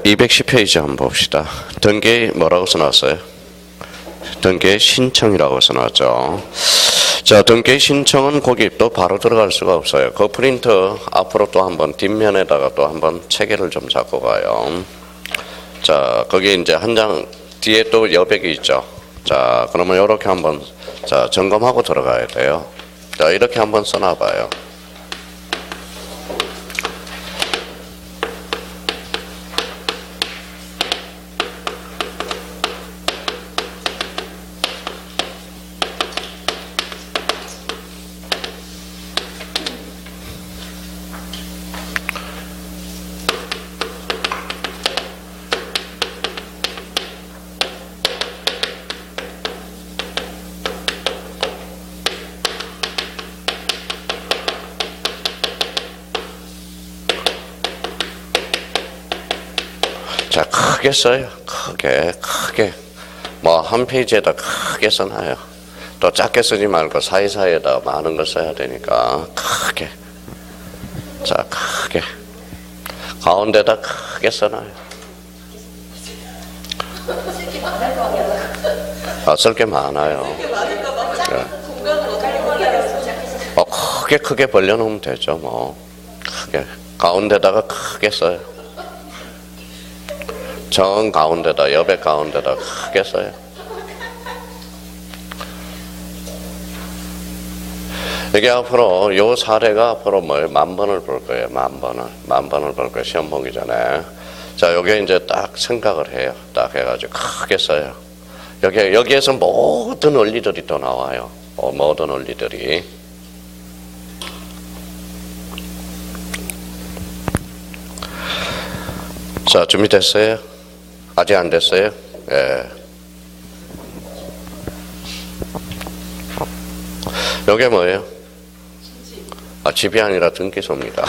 210페이지 한번 봅시다. 등기 뭐라고 써놨어요? 등기 신청이라고 써놨죠. 자, 등기 신청은 거기 또 바로 들어갈 수가 없어요. 그 프린트 앞으로 또 한번 뒷면에다가 또 한번 체계를 좀 잡고 가요. 자, 거기 이제 한 장 뒤에 또 여백이 있죠. 자, 그러면 이렇게 한번 자 점검하고 들어가야 돼요. 자, 이렇게 한번 써놔봐요. 자, 크게 써요. 크게. 뭐, 한 페이지에다 크게 써놔요. 또 작게 쓰지 말고 사이사이에다 많은 걸 써야 되니까, 크게. 자, 크게. 가운데다 크게 써놔요. 쓸 게 많아요. 네. 크게 벌려놓으면 되죠, 뭐. 크게. 가운데다가 크게 써요. 정 가운데다, 여백 가운데다 크게 써요. 이게 앞으로 요 사례가 앞으로 뭐 만 번을 볼 거예요. 만 번을 볼 거예요. 시험 보기 전에. 자, 요게 이제 딱 생각을 해요. 딱 해가지고 크게 써요. 여기에서 모든 원리들이 또 나와요. 모든 원리들이. 자, 준비됐어요? 아직 안 됐어요? 예. 요게 뭐예요? 집이 아니라 등기소입니다.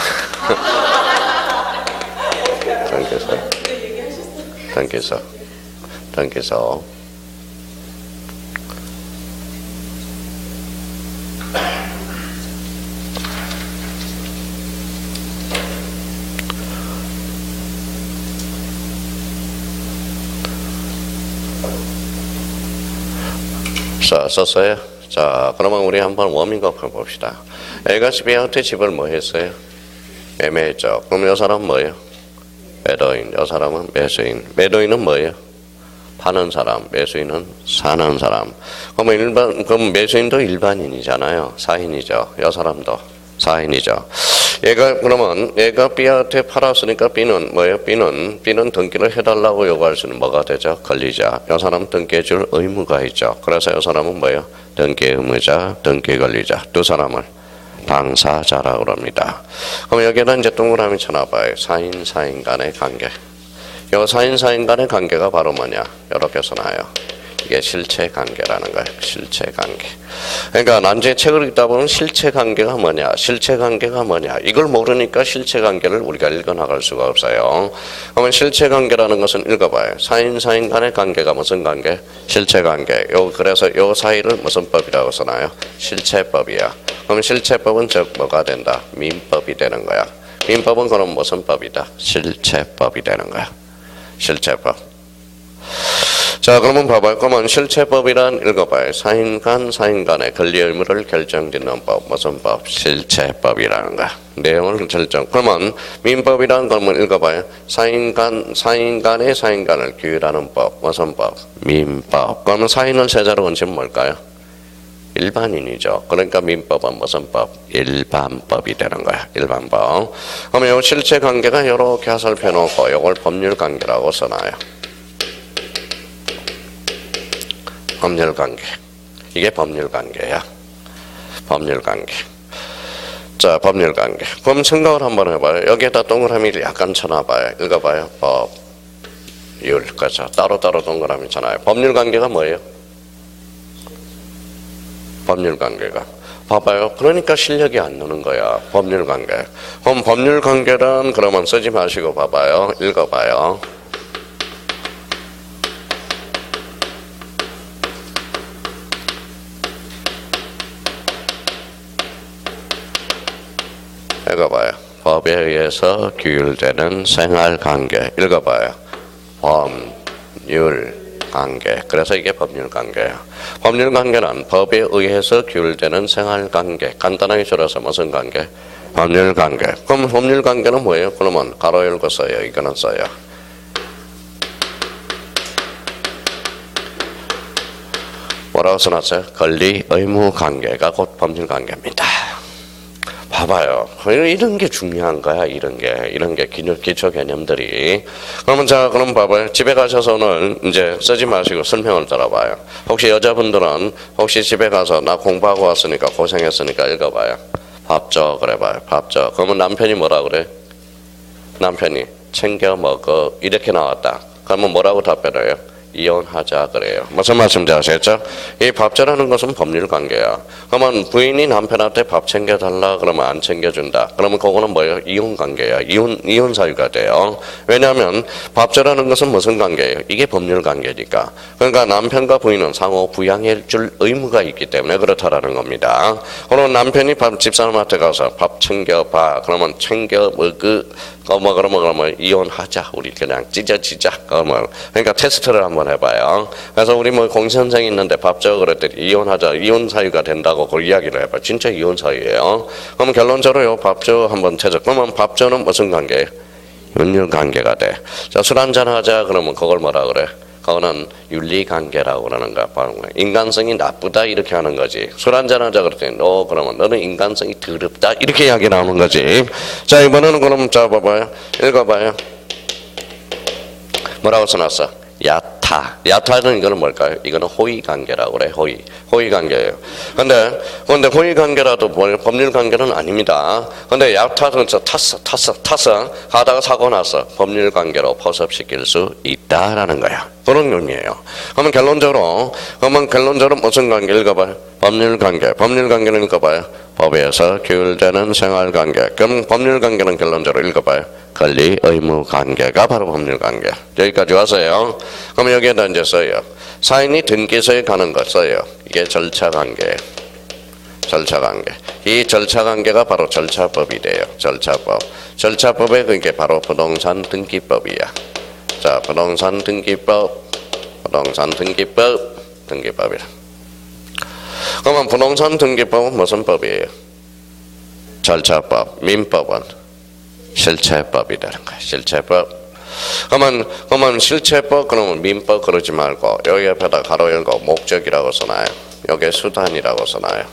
등기소. 자, 썼어요? 자, 그러면 우리 한번 워밍업 해봅시다. A가 B한테 집을 뭐 했어요? 매매했죠. 그럼 이 사람은 뭐예요? 매도인. 이 사람은 매수인. 매도인은 뭐예요? 파는 사람. 매수인은 사는 사람. 그럼 매수인도 일반인이잖아요. 사인이죠. 이 사람도 사인이죠. 얘가 B한테 팔았으니까 B는 뭐예요? B는 등기를 해달라고 요구할 수는 뭐가 되죠? 권리자. 이 사람 등기해줄 의무가 있죠. 그래서 이 사람은 뭐예요? 등기 의무자, 등기 권리자. 두 사람을 당사자라고 합니다. 그럼 여기에다 이제 동그라미 쳐놔봐요. 사인 간의 관계. 이 사인 간의 관계가 바로 뭐냐? 이렇게 써놔요. 이게 실체관계라는 거예요. 실체관계. 그러니까 난제 책을 읽다 보면 실체관계가 뭐냐? 이걸 모르니까 실체관계를 우리가 읽어나갈 수가 없어요. 그러면 실체관계라는 것은 읽어봐요. 사인 간의 관계가 무슨 관계? 실체관계. 그래서 요 사이를 무슨 법이라고 써놔요? 실체법이야. 그럼 실체법은 즉 뭐가 된다? 민법이 되는 거야. 민법은 그럼 무슨 법이다? 실체법이 되는 거야. 실체법. 자, 그러면 봐봐요. 그러면 실체법이란 읽어봐요. 사인 간의 권리 의무를 결정짓는 법. 무슨 법? 실체법이라는 거야. 내용을 결정. 그러면 민법이란 그러면 읽어봐요. 사인 간의 사인 간을 규율하는 법. 무슨 법? 민법. 그러면 사인을 세자로 얹으면 뭘까요? 일반인이죠. 그러니까 민법은 무슨 법? 일반법이 되는 거야. 일반법. 그러면 이 실체관계가 이렇게 하설펴 놓고 이걸 법률관계라고 써놔요. 법률관계. 이게 법률관계야. 법률관계. 자, 법률관계. 그럼 생각을 한번 해봐요. 여기에다 동그라미를 약간 쳐놔봐요. 읽어봐요. 법률. 그렇죠. 따로따로 동그라미 쳐놔요. 법률관계가 뭐예요? 법률관계가. 봐봐요. 그러니까 실력이 안 느는 거야. 법률관계. 그럼 법률관계란 그러면 쓰지 마시고 봐봐요. 읽어봐요. 읽어봐요. 법에 의해서 규율되는 생활관계. 읽어봐요. 법률 관계. 그래서 이게 법률 관계예요. 법률 관계는 법에 의해서 규율되는 생활 관계. 간단하게 줄여서 무슨 관계? 법률 관계. 그럼 법률 관계는 뭐예요? 그러면 가로 열고 써요. 이거는 써요. 뭐라고 써놨어요? 권리 의무 관계가 곧 법률 관계입니다. 봐봐요. 이런 게 중요한 거야. 이런 게 기초 개념들이. 그럼 봐봐요. 집에 가셔서 오늘 이제 쓰지 마시고 설명을 들어봐요. 혹시 여자분들은 혹시 집에 가서 나 공부하고 왔으니까 고생했으니까 읽어봐요. 밥 줘 그래봐요. 밥 줘. 그러면 남편이 뭐라 그래? 남편이 챙겨 먹어 이렇게 나왔다. 그러면 뭐라고 답변해요? 이혼하자 그래요. 무슨 말씀인지 아시겠죠? 이 밥 줘라는 것은 법률 관계야. 그러면 부인이 남편한테 밥 챙겨달라 그러면 안 챙겨준다. 그러면 그거는 뭐예요? 이혼 관계야. 이혼 사유가 돼요. 왜냐하면 밥 줘라는 것은 무슨 관계예요? 이게 법률 관계니까. 그러니까 남편과 부인은 상호 부양해 줄 의무가 있기 때문에 그렇다라는 겁니다. 그럼 남편이 집사람한테 가서 밥 챙겨봐. 그러면 챙겨 그러면 이혼하자. 우리 그냥 찢어지자. 그러니까 테스트를 한번 해봐요. 그래서 우리 공시현생이 있는데 밥 줘 그랬더니 이혼하자. 이혼 사유가 된다고 그 이야기를 해봐. 진짜 이혼 사유예요. 그럼 결론적으로 밥 줘 한번 찾아. 그러면 밥 줘는 무슨 관계? 윤율 관계가 돼. 자, 술 한잔 하자. 그러면 그걸 뭐라 그래? 그거는 윤리관계라고 그러는 거야. 인간성이 나쁘다 이렇게 하는 거지. 술 한잔 하자 그랬더니 그러면 너는 인간성이 더럽다 이렇게 이야기 나오는 거지. 자, 이번에는 그럼 자 봐봐요. 읽어봐요. 뭐라고 써놨어? 야타는 이거는 뭘까요? 이거는 호의관계라고 그래. 호의관계예요. 근데 호의관계라도 법률 관계는 아닙니다. 근데 야타는 탔어. 가다가 사고 났어. 법률 관계로 포섭시킬 수 있다라는 거야. 그런 의미예요. 그러면 결론적으로 무슨 관계 읽어봐요? 법률 관계는 읽어봐요. 법에서 규율되는 생활 관계. 그럼 법률 관계는 결론적으로 읽어봐요. 권리 의무 관계가 바로 법률 관계. 여기까지 왔어요. 그럼 여기에다 이제 써요. 사인이 등기소에 가는 거 써요. 이게 절차 관계. 이 절차 관계가 바로 절차법이 돼요. 절차법에 그게 바로 부동산 등기법이야. 자, 부동산 등기법이라. 그러면 부동산 등기법은 무슨 법이에요? 절차법. 민법은 실체법이 되는 거예요. 실체법. 그러면 실체법 그러면 민법 그러지 말고 여기 옆에다 가로 열고 목적이라고 써놔요. 여기 수단이라고 써놔요.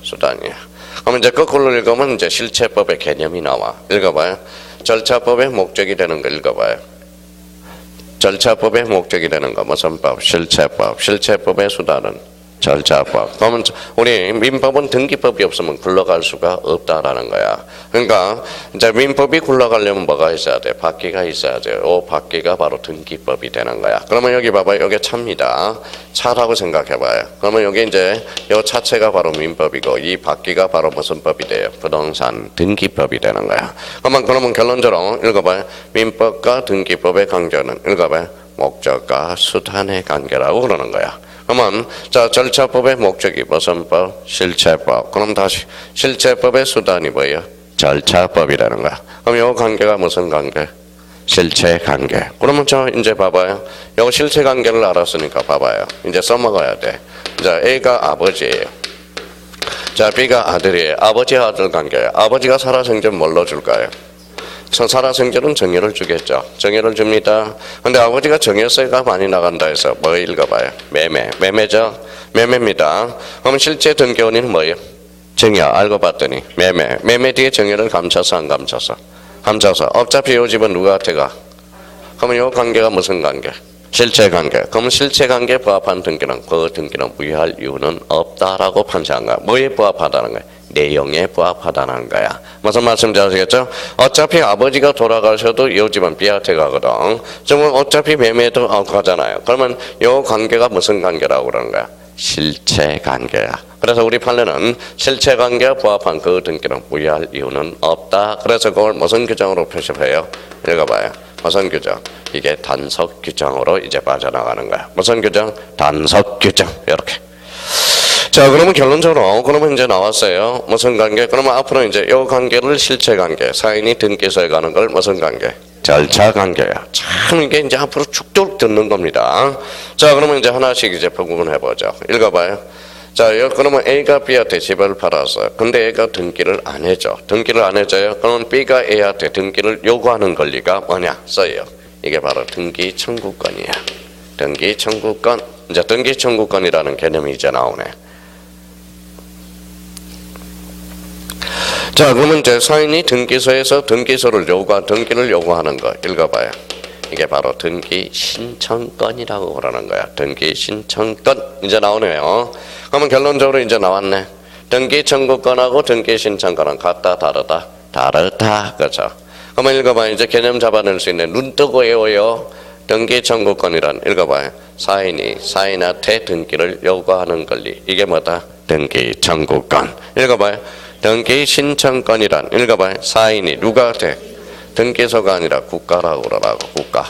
수단이야. 그러면 이제 거꾸로 읽으면 이제 실체법의 개념이 나와. 읽어봐요. 절차법의 목적이 되는 거 읽어봐요. 절차법의 목적이 되는 거 무슨 법? 실체법. 실체법의 수단은 절차법. 그러면 우리 민법은 등기법이 없으면 굴러갈 수가 없다라는 거야. 그러니까 이제 민법이 굴러가려면 뭐가 있어야 돼? 바퀴가 있어야 돼요. 바퀴가 바로 등기법이 되는 거야. 그러면 여기 봐봐요. 여기 차입니다. 차라고 생각해봐요. 그러면 여기 이제 이 차체가 바로 민법이고 이 바퀴가 바로 무슨 법이 돼요? 부동산 등기법이 되는 거야. 그러면 결론적으로 읽어봐요. 민법과 등기법의 관계는 읽어봐요. 목적과 수단의 관계라고 그러는 거야. 그러면 자, 절차법의 목적이 무슨 법? 실체법. 그럼 다시 실체법의 수단이 뭐예요? 절차법이라는 거야. 그럼 이 관계가 무슨 관계? 실체 관계. 그러면 저 이제 봐봐요. 이 실체 관계를 알았으니까 봐봐요. 이제 써먹어야 돼. 자, A가 아버지예요. 자, B가 아들이에요. 아버지와 아들 관계예요. 아버지가 살아생전 뭘로 줄까요? 살아생전은 정의를 주겠죠. 정의를 줍니다. 근데 아버지가 정의세가 많이 나간다 해서 뭐 읽어봐요? 매매죠. 매매입니다. 그럼 실제 등기원인은 뭐예요? 정의야. 알고 봤더니 매매 뒤에 정의를 감춰서 안 감춰서? 감춰서. 어차피 이 집은 누구한테 가? 그러면 이 관계가 무슨 관계? 실체 관계. 그러면 실체 관계에 부합한 등기는 그 등기는 부여할 이유는 없다라고 판시한 거야. 뭐에 부합하다는 거야? 내용에 부합하다는 거야. 무슨 말씀인지 아시겠죠? 어차피 아버지가 돌아가셔도 이 집은 B한테 가거든. 지금 어차피 매매도 가잖아요. 그러면 이 관계가 무슨 관계라고 그러는 거야? 실체 관계야. 그래서 우리 판례는 실체 관계에 부합한 그 등기는 부여할 이유는 없다. 그래서 그걸 무슨 규정으로 표시해요? 읽어봐요. 무슨 규정? 이게 단속 규정으로 이제 빠져나가는 거야. 무슨 규정? 단속 규정. 이렇게. 자, 그러면 결론적으로 그러면 이제 나왔어요. 무슨 관계? 그러면 앞으로 이제 이 관계를 실체 관계, 사인이 등기소에 가는 걸 무슨 관계? 절차 관계야. 참 이게 이제 앞으로 죽도록 듣는 겁니다. 자, 그러면 이제 하나씩 이제 부분해 보죠. 읽어봐요. 자, 그러면 A가 B한테 집을 팔았어요. 근데 A가 등기를 안 해줘. 등기를 안 해줘요. 그러면 B가 A한테 등기를 요구하는 권리가 뭐냐? 써요. 이게 바로 등기 청구권이야. 등기 청구권. 이제 등기 청구권이라는 개념이 이제 나오네. 자, 그러면 이제 사인이 등기소에서 등기를 요구하는 거 읽어봐요. 이게 바로 등기 신청권이라고 그러는 거야. 등기 신청권 이제 나오네요. 그러면 결론적으로 이제 나왔네. 등기 청구권하고 등기 신청권은 같다, 다르다, 다르다, 그렇죠? 그러면 읽어봐요. 이제 개념 잡아낼 수 있는 눈 뜨고 외워요. 등기 청구권이란 읽어봐요. 사인이 사인한테 등기를 요구하는 권리. 이게 뭐다? 등기 청구권. 읽어봐요. 등기 신청권이란 읽어봐요. 사인이 누구한테? 등기소가 아니라 국가라고 그러라고. 국가.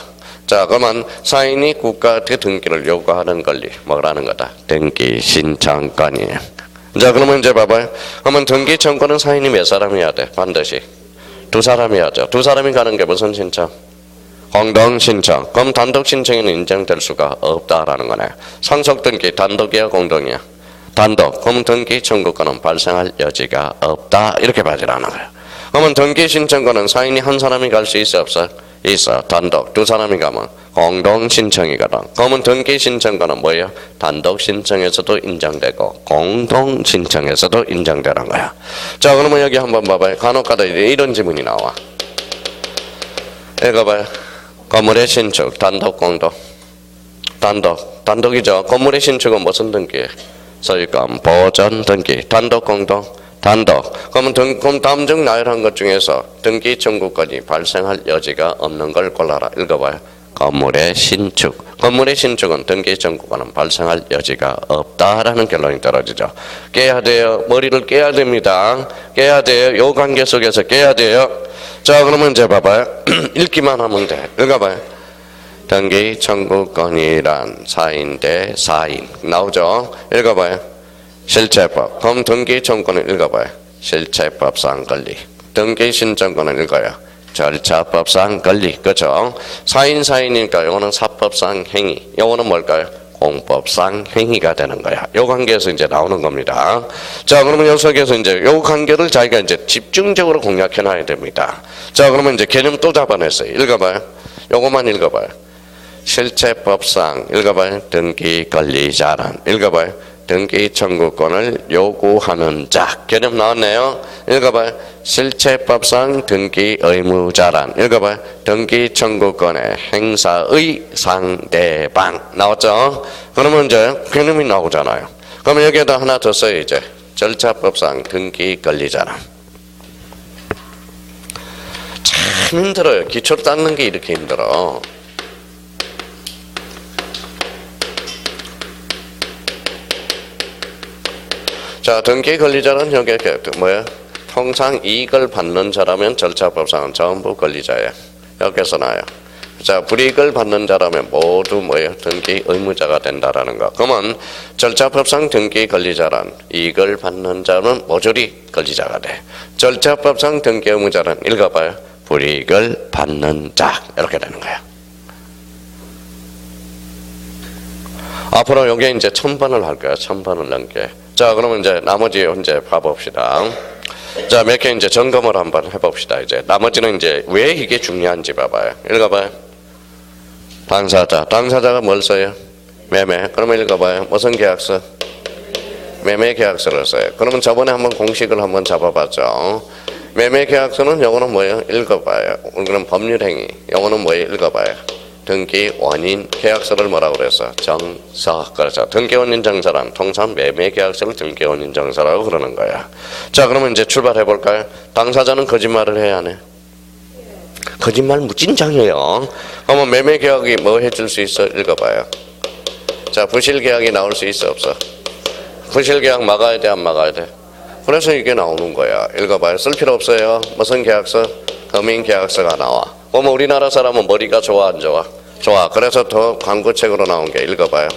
자, 그러면 사인이 국가한테 등기를 요구하는 권리 뭐라는 거다? 등기 신청권이에요. 자, 그러면 이제 봐봐요. 그러면 등기 청구는 사인이 몇 사람이어야 돼? 반드시 두 사람이야죠. 두 사람이 가는 게 무슨 신청? 공동 신청. 그럼 단독 신청에는 인정될 수가 없다라는 거네. 상속 등기 단독이야, 공동이야? 단독. 그럼 등기 청구권은 발생할 여지가 없다. 이렇게 봐지라는 거야. 그러면 등기 신청권은 사인이 한 사람이 갈 수 있어, 없어? 있어. 단독. 두 사람이 가면 공동 신청이거든. 그러면 등기 신청권은 뭐예요? 단독 신청에서도 인정되고 공동 신청에서도 인정되는 거야. 자, 그러면 여기 한번 봐봐요. 간혹가다 이런 지문이 나와. 읽어봐요. 건물의 신축 단독, 공동? 단독이죠. 건물의 신축은 무슨 등기예요? 소유권 보전 등기. 단독, 공동? 단독. 그럼 다음 중 나열한 것 중에서 등기 청구권이 발생할 여지가 없는 걸 골라라. 읽어봐요. 건물의 신축. 건물의 신축은 등기 청구권은 발생할 여지가 없다라는 결론이 떨어지죠. 깨야 돼요. 머리를 깨야 됩니다. 깨야 돼요. 요 관계 속에서 깨야 돼요. 자, 그러면 이제 봐봐요. 읽기만 하면 돼. 읽어봐요. 등기 청구권이란 사인 대 사인 나오죠. 읽어봐요. 실체법. 그럼 등기 청구권을 읽어봐요. 실체법상 권리. 등기 신청권을 읽어요. 절차법상 권리. 그렇죠? 사인이니까 이거는 사법상 행위. 이거는 뭘까요? 공법상 행위가 되는 거야. 요 관계에서 이제 나오는 겁니다. 자, 그러면 요 속에서 이제 요 관계를 자기가 이제 집중적으로 공략해 놔야 됩니다. 자, 그러면 이제 개념 또 잡아냈어요. 읽어봐요. 요것만 읽어봐요. 실체법상 읽어봐요. 등기 권리자란 읽어봐요. 등기 청구권을 요구하는 자. 개념 나왔네요. 읽어봐요. 실체법상 등기 의무자란 읽어봐요. 등기 청구권의 행사의 상대방. 나왔죠? 그러면 이제 개념이 나오잖아요. 그러면 여기에다 하나 더 써요. 이제 절차법상 등기 권리자란. 참 힘들어요. 기초를 닦는 게 이렇게 힘들어. 자, 등기 권리자는 여기 뭐야? 통상 이익을 받는 자라면 절차법상은 전부 권리자예요. 여기서 나요. 자, 불이익을 받는 자라면 모두 뭐예요? 등기 의무자가 된다라는 거. 그러면 절차법상 등기 권리자란 이익을 받는 자는 모조리 권리자가 돼. 절차법상 등기 의무자는 읽어봐요. 불이익을 받는 자. 이렇게 되는 거야. 앞으로 여기 이제 1000번을 할 거야. 1000번을 넘게. 자, 그러면 이제 나머지 이제 봐봅시다. 자, 몇 개 이제 점검을 한번 해봅시다. 이제 나머지는 이제 왜 이게 중요한지 봐봐요. 읽어봐요. 당사자가 뭘 써요? 매매. 그러면 읽어봐요. 무슨 계약서? 매매 계약서를 써요. 그러면 저번에 한번 공식을 한번 잡아봤죠. 매매 계약서는 요거는 뭐예요? 읽어봐요. 그럼 법률행위. 요거는 뭐예요? 읽어봐요. 등기 원인 계약서를 뭐라고 그랬어? 정서. 그렇죠. 등기 원인 정서란 통상 매매 계약서를 등기 원인 정서라고 그러는 거야. 자, 그러면 이제 출발해 볼까요? 당사자는 거짓말을 해야 하네. 거짓말 무진장해요. 그러면 매매 계약이 뭐 해줄 수 있어? 읽어봐요. 자, 부실 계약이 나올 수 있어, 없어? 부실 계약 막아야 돼, 안 막아야 돼? 그래서 이게 나오는 거야. 읽어봐요. 쓸 필요 없어요. 무슨 계약서? 금융 계약서가 나와. 그러면 우리나라 사람은 머리가 좋아, 안 좋아? 좋아. 그래서 더 광고책으로 나온 게 읽어봐요.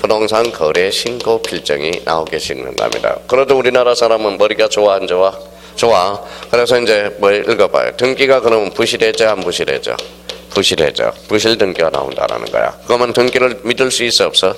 부동산 거래 신고 필정이 나오게 찍는 겁니다. 그래도 우리나라 사람은 머리가 좋아, 안 좋아? 좋아. 그래서 이제 뭐 읽어봐요. 등기가 그러면 부실해져, 안 부실해져? 부실해져. 부실 등기가 나온다라는 거야. 그러면 등기를 믿을 수 있어, 없어?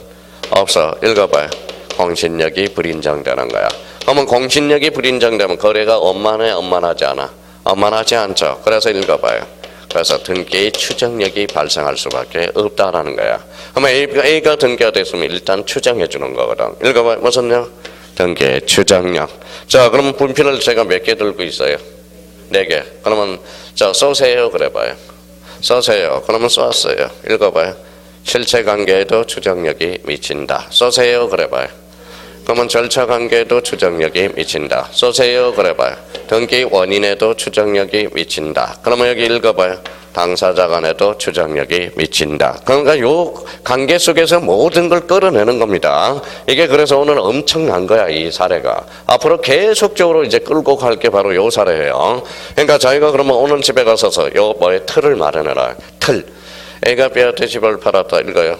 없어. 읽어봐요. 공신력이 불인정되는 거야. 그러면 공신력이 불인정되면 거래가 원만해, 원만하지 않아? 원만하지 않죠. 그래서 읽어봐요. 그래서 등기의 추정력이 발생할 수밖에 없다라는 거야. 그러면 A가 등기가 됐으면 일단 추정해 주는 거거든. 읽어봐요. 무슨요? 등기의 추정력. 자, 그러면 분필을 제가 몇 개 들고 있어요? 4개. 그러면 자, 쏘세요. 그래봐요. 쏘세요. 그러면 쏘았어요. 읽어봐요. 실체관계에도 추정력이 미친다. 쏘세요. 그래봐요. 그러면 절차관계에도 추정력이 미친다. 쏘세요. 그래봐요. 등기 원인에도 추정력이 미친다. 그러면 여기 읽어봐요. 당사자 간에도 추정력이 미친다. 그러니까 요 관계 속에서 모든 걸 끌어내는 겁니다. 이게 그래서 오늘 엄청난 거야, 이 사례가. 앞으로 계속적으로 이제 끌고 갈 게 바로 요 사례예요. 그러니까 자기가 그러면 오늘 집에 가서서 요 뭐에 틀을 마련해라. 틀. A가 B한테 집을 팔았다. 읽어요.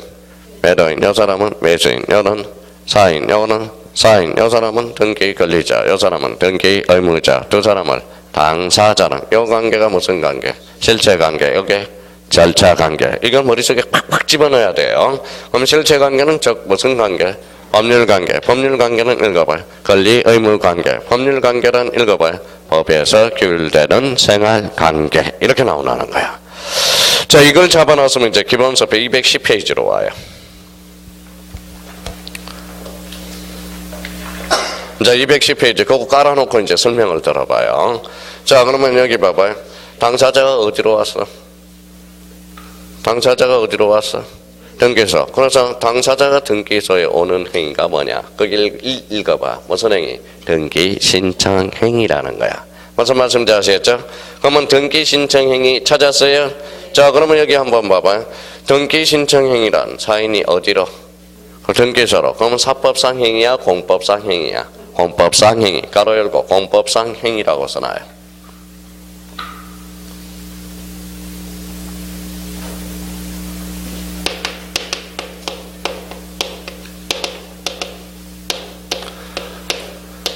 매도인, 요 사람은 매수인, 요는 사인, 요는 사인, 요 사람은 등기 권리자, 요 사람은 등기 의무자, 두 사람을 당사자는 요 관계가 무슨 관계? 실체 관계, 여기 절차 관계. 이걸 머릿속에 팍팍 집어넣어야 돼요. 그럼 실체 관계는 즉 무슨 관계? 법률 관계. 법률 관계는 읽어봐요. 권리 의무 관계. 법률 관계는 읽어봐요. 법에서 규율되는 생활 관계. 이렇게 나오는 거야. 자, 이걸 잡아놨으면 이제 기본서 210페이지로 와요. 자, 210페이지 그거 깔아놓고 이제 설명을 들어봐요. 자, 그러면 여기 봐봐요. 당사자가 어디로 왔어? 당사자가 어디로 왔어? 등기소. 그래서 당사자가 등기소에 오는 행위가 뭐냐? 거기를 읽어봐. 무슨 행위? 등기 신청 행위라는 거야. 무슨 말씀인지 아시겠죠? 그러면 등기 신청 행위 찾았어요? 자, 그러면 여기 한번 봐봐요. 등기 신청 행위란 사인이 어디로? 등기소로. 그러면 사법상 행위야, 공법상 행위야? 공법상 행위. 가로 열고 공법상 행위라고 써놔요.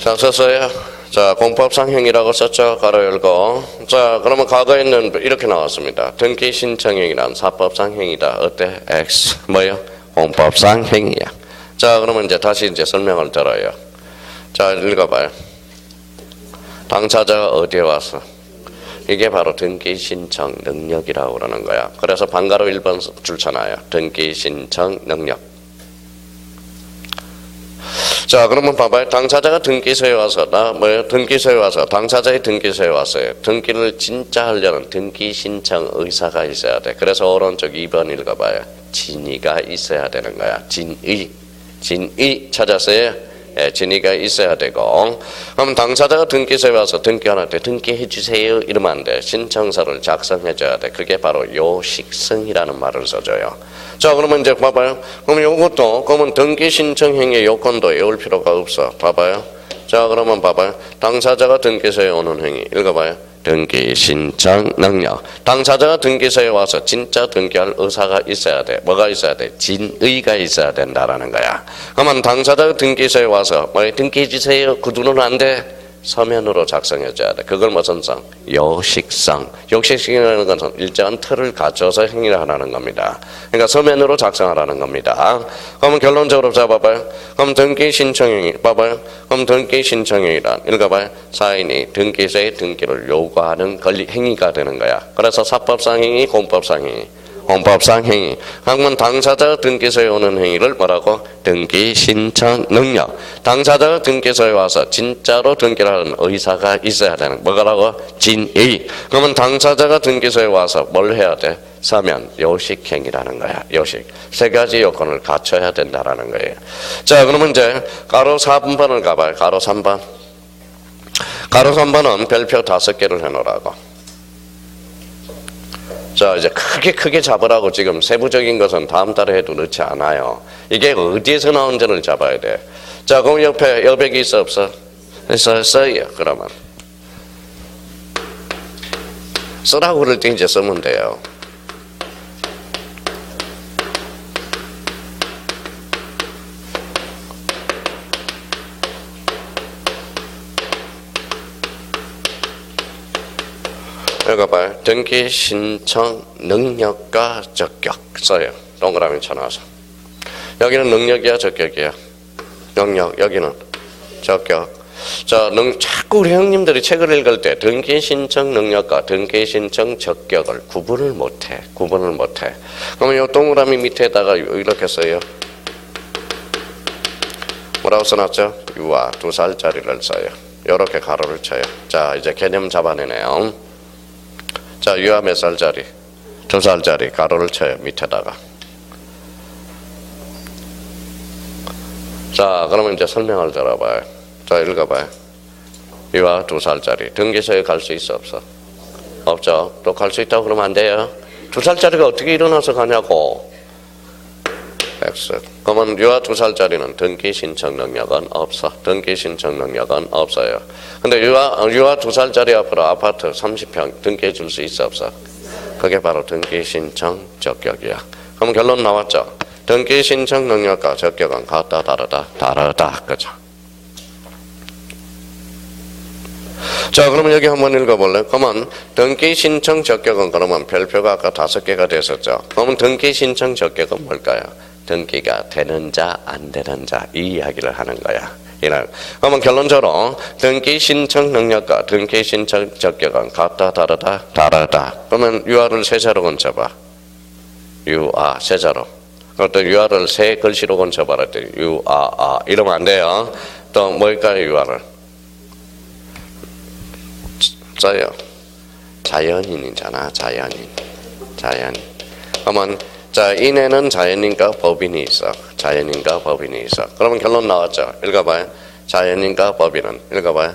자, 썼어요. 자, 공법상 행위라고 썼죠. 가로 열고. 자, 그러면 과거에는 이렇게 나왔습니다. 등기 신청 행위란 사법상 행위다. 어때? X. 뭐요? 공법상 행위야. 자, 그러면 이제 다시 이제 설명을 들어요. 자, 읽어봐요. 당사자가 어디에 왔어? 이게 바로 등기 신청 능력이라고 그러는 거야. 그래서 반가로 1번 줄잖아요. 등기 신청 능력. 자, 그러면 봐봐요. 당사자가 등기소에 와서, 등기소에 와서, 당사자의 등기소에 왔어요. 등기를 진짜 하려는 등기 신청 의사가 있어야 돼. 그래서 오른쪽 2번 읽어봐요. 진의가 있어야 되는 거야. 진의 찾았어요? 예, 진의가 있어야 되고. 그럼 당사자가 등기소에 와서 등기하는데 등기해 주세요 이러면 안 돼. 신청서를 작성해 줘야 돼. 그게 바로 요식성이라는 말을 써줘요. 자, 그러면 이제 봐봐요. 그럼 요것도 그러면 등기 신청 행위 요건도 외울 필요가 없어. 봐봐요. 자, 그러면 봐봐요. 당사자가 등기소에 오는 행위 읽어봐요. 등기 신청 능력. 당사자가 등기소에 와서 진짜 등기할 의사가 있어야 돼. 뭐가 있어야 돼? 진의가 있어야 된다라는 거야. 그러면 당사자가 등기소에 와서 뭐 등기해 주세요. 그 눈은 안 돼. 서면으로 작성해 줘야 돼. 그걸 무슨 성? 요식성. 요식성이라는 것은 일정한 틀을 갖춰서 행위를 하라는 겁니다. 그러니까 서면으로 작성하라는 겁니다. 그러면 결론적으로 잡아봐요. 그럼 등기 신청행위 봐봐요. 그럼 등기 신청행위란 읽어봐요. 사인이 등기소에 등기를 요구하는 권리 행위가 되는 거야. 그래서 사법상 행위, 공법상 행위. 공법상 행위. 그러면 당사자가 등기소에 오는 행위를 뭐라고? 등기 신청 능력. 당사자가 등기소에 와서 진짜로 등기를 하는 의사가 있어야 되는 뭐라고? 진의. 그러면 당사자가 등기소에 와서 뭘 해야 돼? 서면 요식행위라는 거야. 요식. 세 가지 요건을 갖춰야 된다라는 거예요. 자, 그러면 이제 가로 4번을 가봐요. 가로 3번. 가로 3번은 별표 5개를 해놓으라고. 자, 이제 크게 잡으라고. 지금 세부적인 것은 다음 달에 해도 넣지 않아요. 이게 어디에서 나온지를 잡아야 돼. 자, 그럼 옆에 여백이 있어 없어? 써요. 그러면 쓰라고 그럴 때 이제 쓰면 돼요. 읽어봐요. 등기 신청 능력과 적격 써요. 동그라미 쳐놔서. 여기는 능력이야, 적격이야? 능력. 여기는 적격. 자, 자꾸 우리 형님들이 책을 읽을 때 등기 신청 능력과 등기 신청 적격을 구분을 못해. 그러면 이 동그라미 밑에다가 이렇게 써요. 뭐라고 써놨죠? 유아 2살짜리를 써요. 이렇게 가로를 쳐요. 자, 이제 개념 잡아내네요. 자, 유아 몇 살짜리? 2살짜리 가로를 쳐요. 밑에다가. 자, 그러면 이제 설명을 들어봐요. 자, 읽어봐요. 유아 2살짜리 등기소에 갈 수 있어, 없어? 없죠. 또 갈 수 있다고 그러면 안 돼요. 2살짜리가 어떻게 일어나서 가냐고. X. 그러면 유아 2살짜리는 등기 신청 능력은 없어. 등기 신청 능력은 없어요. 근데 유아 2살짜리 앞으로 아파트 30평 등기해 줄 수 있어, 없어? 그게 바로 등기 신청 적격이야. 그럼 결론 나왔죠? 등기 신청 능력과 적격은 같다, 다르다. 그죠? 자, 그러면 여기 한번 읽어볼래? 그러면 등기 신청 적격은 그러면 별표가 아까 5개가 됐었죠. 그러면 등기 신청 적격은 뭘까요? 등기가 되는 자, 안 되는 자, 이 이야기를 하는 거야. 그러면 결론적으로 등기 신청 능력과 등기 신청 적격은 같다, 다르다. 그러면 유아를 세자로 건쳐봐. 유아 세자로. 또 유아를 세 글씨로 건쳐봐라. 유아 이러면 안 돼요. 또 뭘까요? 유아를 써요. 자연인이잖아. 자연인. 그러면 자, 이내는 자연인과 법인이 있어. 그러면 결론 나왔죠. 읽어봐요. 자연인과 법인은 읽어봐요.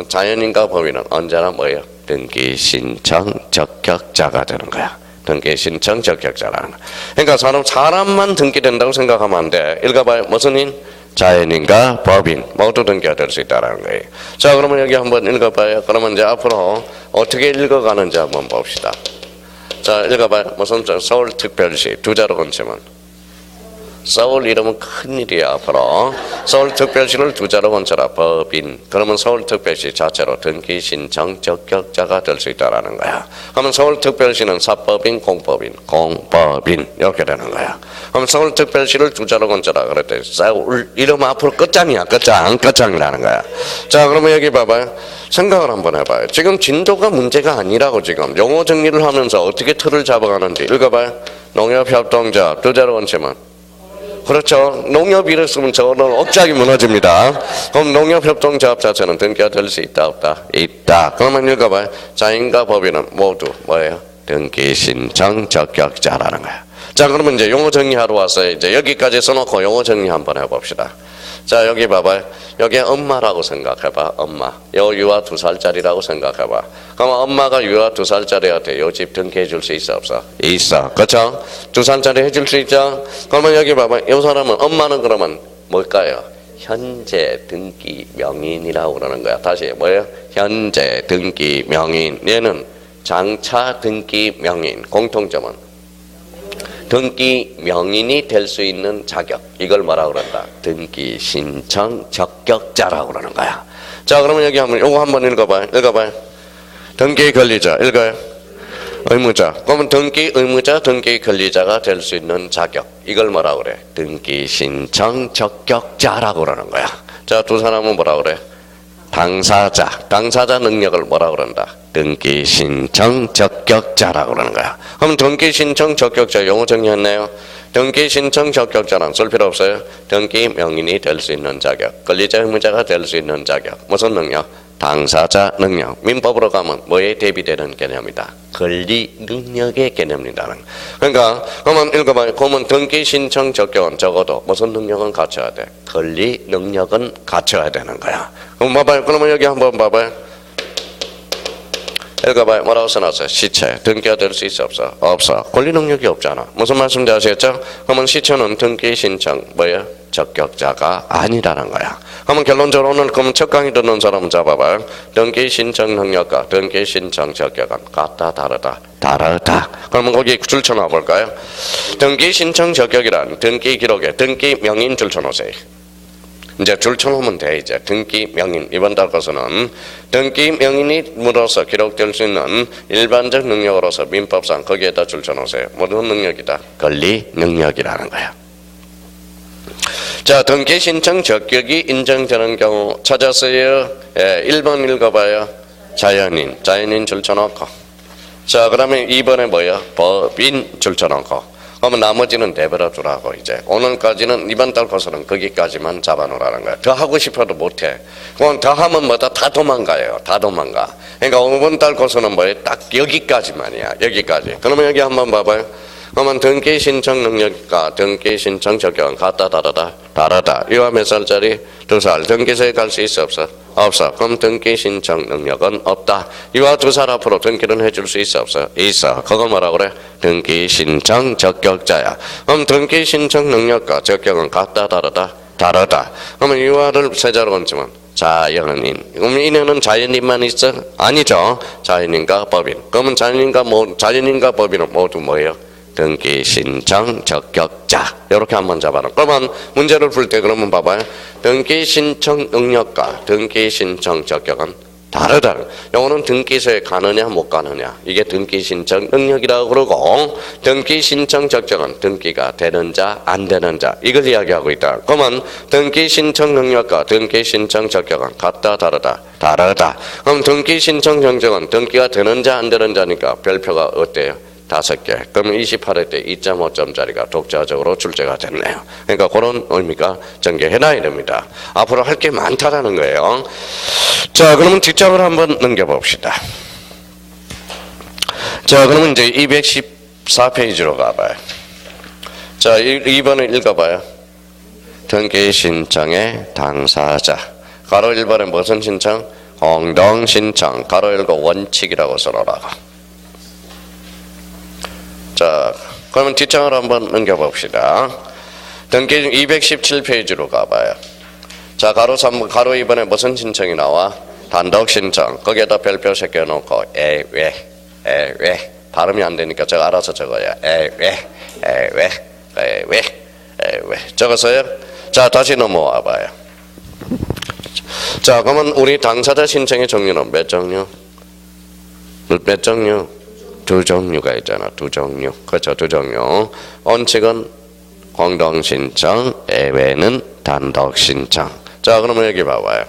자연인과 법인은 언제나 뭐예요? 등기 신청 적격자가 되는 거야. 등기 신청 적격자라는 거야. 그러니까 사람만 등기된다고 생각하면 안 돼. 읽어봐요. 무슨 인? 자연인과 법인 모두 등기가 될 수 있다는 거예요. 자, 그러면 여기 한번 읽어봐요. 그러면 이제 앞으로 어떻게 읽어가는지 한번 봅시다. 자, 읽어봐요. 무슨 서울특별시 2자로 건치면 서울 이름은 큰일이야. 앞으로 서울특별시를 2자로 건쳐라. 법인. 그러면 서울특별시 자체로 등기 신청 적격자가 될 수 있다는 거야. 그러면 서울특별시는 사법인, 공법인 이렇게 되는 거야. 그럼 서울특별시를 2자로 건쳐라. 그랬더니 서울 이름 앞으로 끝장이야. 끝장이라는 거야. 자, 그러면 여기 봐봐요. 생각을 한번 해봐요. 지금 진도가 문제가 아니라고. 지금 용어 정리를 하면서 어떻게 틀을 잡아가는지 읽어봐요. 농협협동조합 2자로 건치면 그렇죠. 농협 이랬으면 저는 억장이 무너집니다. 그럼 농협협동조합 자체는 등기가 될 수 있다, 없다? 있다. 그러면 읽어봐요. 자인과 법인은 모두 뭐예요? 등기 신청 적격자라는 거야. 자, 그러면 이제 용어 정리하러 왔어요. 이제 여기까지 써놓고 용어 정리 한번 해봅시다. 자, 여기 봐봐요. 여기 엄마라고 생각해봐. 엄마. 요 유아 2살짜리라고 생각해봐. 그럼 엄마가 유아 2살짜리한테 요 집 등기해 줄 수 있어, 없어? 있어. 그렇죠? 2살짜리 해줄 수 있죠? 그러면 여기 봐봐. 요 사람은 엄마는 그러면 뭘까요? 현재 등기 명인이라고 그러는 거야. 다시 뭐예요? 현재 등기 명인. 얘는 장차 등기 명인. 공통점은 등기 명인이 될 수 있는 자격. 이걸 뭐라고 그런다? 등기 신청 적격자라고 그러는 거야. 자, 그러면 여기 요거 한번 읽어봐요. 등기 권리자. 읽어요. 의무자. 그러면 등기 의무자, 등기 권리자가 될 수 있는 자격. 이걸 뭐라고 그래? 등기 신청 적격자라고 그러는 거야. 자, 두 사람은 뭐라고 그래? 당사자 능력을 뭐라고 그런다? 등기 신청 적격자라고 그러는 거야. 그럼 등기 신청 적격자 용어 정리했네요. 등기 신청 적격자는 쓸 필요 없어요. 등기 명인이 될 수 있는 자격, 권리자 의무자가 될 수 있는 자격. 무슨 능력? 당사자 능력. 민법으로 가면 뭐에 대비되는 개념이다? 권리 능력의 개념이다. 그러니까 그러면 읽어봐요. 그러면 등기 신청 적격은 적어도 무슨 능력은 갖춰야 돼? 권리 능력은 갖춰야 되는 거야. 그럼 봐봐요. 그러면 여기 한번 봐봐요. 읽어봐요. 뭐라고 써놨어요? 시체. 등기가 될 수 있어, 없어? 없어. 권리 능력이 없잖아. 무슨 말씀인지 아시겠죠? 그러면 시체는 등기 신청 뭐예요? 적격자가 아니라는 거야. 그러면 결론적으로 오늘 그러면 첫 강의 듣는 사람 잡아봐요. 등기 신청 능력과 등기 신청 적격은 같다, 다르다. 그러면 거기 줄 쳐놔 볼까요? 등기 신청 적격이란 등기 기록에 등기 명인 줄 쳐놓으세요. 이제 줄쳐놓으면 돼. 이제 등기 명인 이번 달 것은 등기 명인이므로서 기록될 수 있는 일반적 능력으로서 민법상 거기에다 줄쳐놓으세요. 모든 능력이다. 권리 능력이라는 거야. 자, 등기 신청 적격이 인정되는 경우 찾았어요. 1번 읽어봐요. 자연인 줄쳐놓고. 자, 그러면 2번에 뭐야? 법인 줄쳐놓고. 그러면 나머지는 내버려 두라고. 이제 오늘까지는 이번 달 것은 거기까지만 잡아놓으라는 거야. 더 하고 싶어도 못해. 그럼 더 하면 뭐다? 다 도망가요. 다 도망가. 그러니까 이번 달 것은 뭐예요? 딱 여기까지만이야. 여기까지. 그러면 여기 한번 봐봐요. 그러면 등기 신청 능력과 등기 신청 적격은 같다 다르다. 이와 몇 살짜리? 2살. 등기소에 갈 수 있어 없어? 없어. 그럼 등기 신청 능력은 없다. 이와 2살 앞으로 등기는 해줄 수 있어 없어? 있어. 그걸 뭐라고 그래? 등기 신청 적격자야. 그럼 등기 신청 능력과 적격은 같다 다르다. 그러면 이와를 세자로 얹으면 자연인. 그럼 이내는 자연인만 있어? 아니죠. 자연인과 법인. 그러면 자연인과 법인은 모두 뭐예요? 등기 신청 적격자. 이렇게 한번 잡아놓고. 그러면 문제를 풀 때 그러면 봐봐요. 등기 신청 능력과 등기 신청 적격은 다르다. 요거는 등기소에 가느냐 못 가느냐. 이게 등기 신청 능력이라고 그러고 등기 신청 적격은 등기가 되는 자 안 되는 자. 이걸 이야기하고 있다. 그러면 등기 신청 능력과 등기 신청 적격은 같다 다르다. 그럼 등기 신청 적격은 등기가 되는 자 안 되는 자니까 별표가 어때요? 5개. 그러면 28회 때 2.5점짜리가 독자적으로 출제가 됐네요. 그러니까 그런 의미가 전개해놔야 됩니다. 앞으로 할 게 많다라는 거예요. 자, 그러면 뒷장을 한번 넘겨봅시다. 자, 그러면 이제 214페이지로 가봐요. 자, 2번을 읽어봐요. 등기 신청의 당사자. 가로 1번에 무슨 신청? 공동 신청. 가로 열고 원칙이라고 써놓으라고. 자, 그러면 뒷장을 한번 넘겨봅시다. 등기 217페이지로 가봐요. 자, 가로 3번, 가로 2번에 무슨 신청이 나와? 단독 신청. 거기에다 별표 새겨놓고 왜. 발음이 안 되니까 제가 알아서 적어요. 왜. 적었어요? 자, 다시 넘어와 봐요. 자, 그러면 우리 당사자 신청의 종류는 몇 종류? 몇 종류? 2종류가 있잖아. 2종류. 그렇죠. 2종류. 원칙은 공동신청, 예외는 단독신청. 자, 그러면 여기 봐봐요.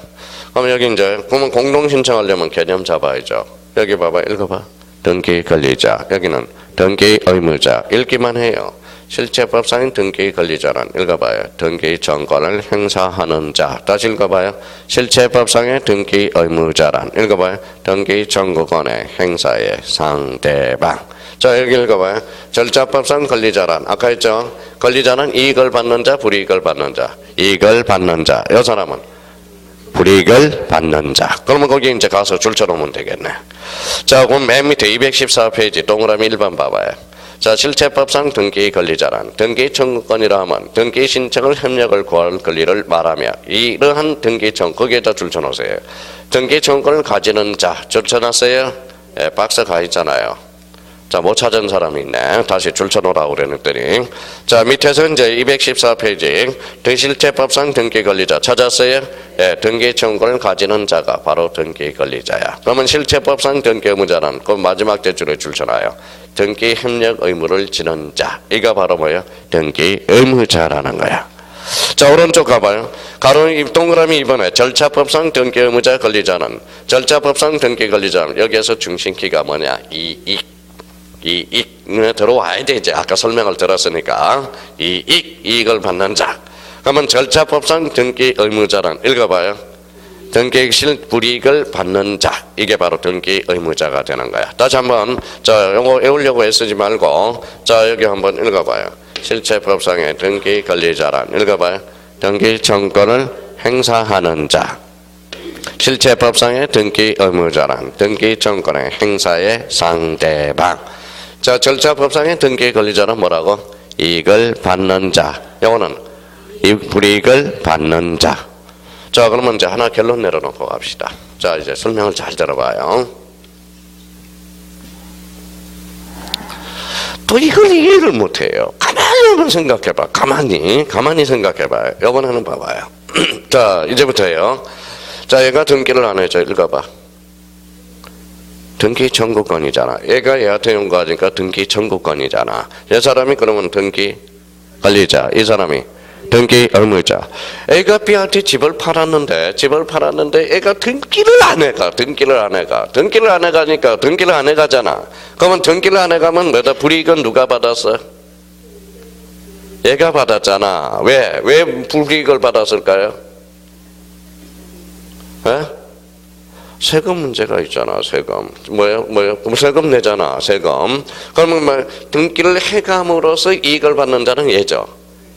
그럼 여기 이제, 그러면 공동신청하려면 개념 잡아야죠. 여기 봐봐. 읽어봐. 등기 권리자. 여기는 등기 의무자. 읽기만 해요. 실체법상인 등기 권리자는 읽어봐요. 등기 정권을 행사하는 자. 다시 읽어봐요. 실체법상의 등기 의무자란 읽어봐요. 등기 정권의 행사의 상대방. 자, 여기 읽어봐요. 절차법상 권리자란 아까 했죠. 권리자는 이익을 받는 자, 불이익을 받는 자. 이익을 받는 자. 이 사람은 불이익을 받는 자. 그러면 거기 이제 가서 줄쳐놓으면 되겠네. 자, 그럼 맨 밑에 214페이지 동그라미 1번 봐봐요. 자, 실체법상 등기 권리자란 등기 청구권이라 하면 등기 신청을 협력을 구할 권리를 말하며 이러한 등기 청 거기에다 줄쳐놓으세요. 등기 청구권을 가지는 자 줄쳐놨어요? 예, 박스 가 있잖아요. 자, 못 찾은 사람이 있네. 다시 줄쳐놓으라고 그랬더니. 자, 밑에서 이제 214페이지 등실체법상 등기 권리자 찾았어요? 예, 등기 청구권을 가지는 자가 바로 등기 권리자야. 그러면 실체법상 등기 의무자는 그 마지막 대줄에 줄쳐놔요. 등기 협력 의무를 지는 자. 이가 바로 뭐예요? 등기 의무자라는 거야. 자, 오른쪽 가봐요. 가로 동그라미 2번에 절차법상 등기 의무자 권리자는 절차법상 등기 권리자는 여기에서 중심키가 뭐냐? 이익에 들어와야 되지. 아까 설명을 들었으니까 이익을 받는 자. 그러면 절차법상 등기 의무자란 읽어봐요. 등기 불이익을 받는 자. 이게 바로 등기 의무자가 되는 거야. 다시 한번 자, 요거 외우려고 애쓰지 말고 자, 여기 한번 읽어봐요. 실체법상의 등기 권리자란 읽어봐요. 등기 청구권을 행사하는 자. 실체법상의 등기 의무자란 등기 청구권의 행사의 상대방. 자, 절차법상의 등기 권리자는 뭐라고? 이익을 받는 자. 요거는 불이익을 받는 자. 자, 그러면 이제 하나 결론 내려놓고 갑시다. 자, 이제 설명을 잘 들어봐요. 또 이걸 이해를 못해요. 가만히 한번 생각해봐. 가만히 생각해봐요. 이번에는 봐봐요. 자, 이제부터예요. 자, 얘가 등기를 안 해줘. 읽어봐. 등기 청구권이잖아. 얘가 얘한테 연구하니까 등기 청구권이잖아. 이 사람이 그러면 등기 관리자, 이 사람이 등기 의무자. 애가 B한테 집을 팔았는데 애가 등기를 안 해가. 등기를 안 해가니까 등기를 안 해가잖아. 그러면 등기를 안 해가면 뭐다? 불이익은 누가 받았어? 얘가 받았잖아. 왜 불이익을 받았을까요? 에? 세금 문제가 있잖아. 세금 뭐예요? 세금 내잖아. 세금. 그러면 뭐 등기를 해감으로써 이익을 받는 자는 얘죠.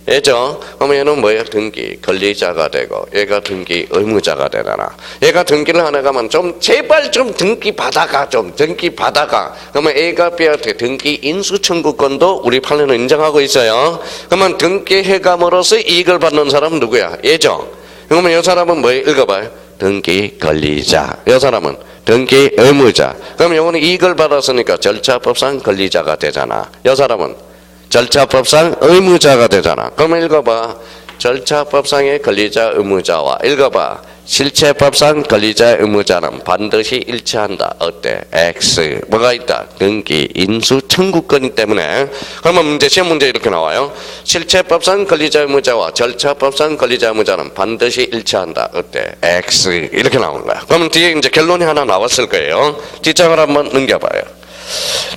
그러면 얘는 뭐야? 등기 권리자가 되고 얘가 등기 의무자가 되잖아. 얘가 등기를 안 해가면 제발 등기 받아가. 그러면 A가 B한테 등기 인수 청구권도 우리 판례는 인정하고 있어요. 그러면 등기 해감으로써 이익을 받는 사람은 누구야? 얘죠. 그러면 이 사람은 뭐예요? 읽어봐요. 등기 권리자. 이 사람은 등기 의무자. 그럼 요거는 이익을 받았으니까 절차법상 권리자가 되잖아. 이 사람은 절차법상 의무자가 되잖아. 그러면 읽어봐. 절차법상의 권리자 의무자와 읽어봐. 실체법상 권리자 의무자는 반드시 일치한다. 어때? X. 뭐가 있다? 등기 인수 청구권이기 때문에. 그러면 시험 문제 이렇게 나와요. 실체법상 권리자 의무자와 절차법상 권리자 의무자는 반드시 일치한다. 어때? X. 이렇게 나오는 거야. 그러면 뒤에 이제 결론이 하나 나왔을 거예요. 뒷장을 한번 넘겨봐요.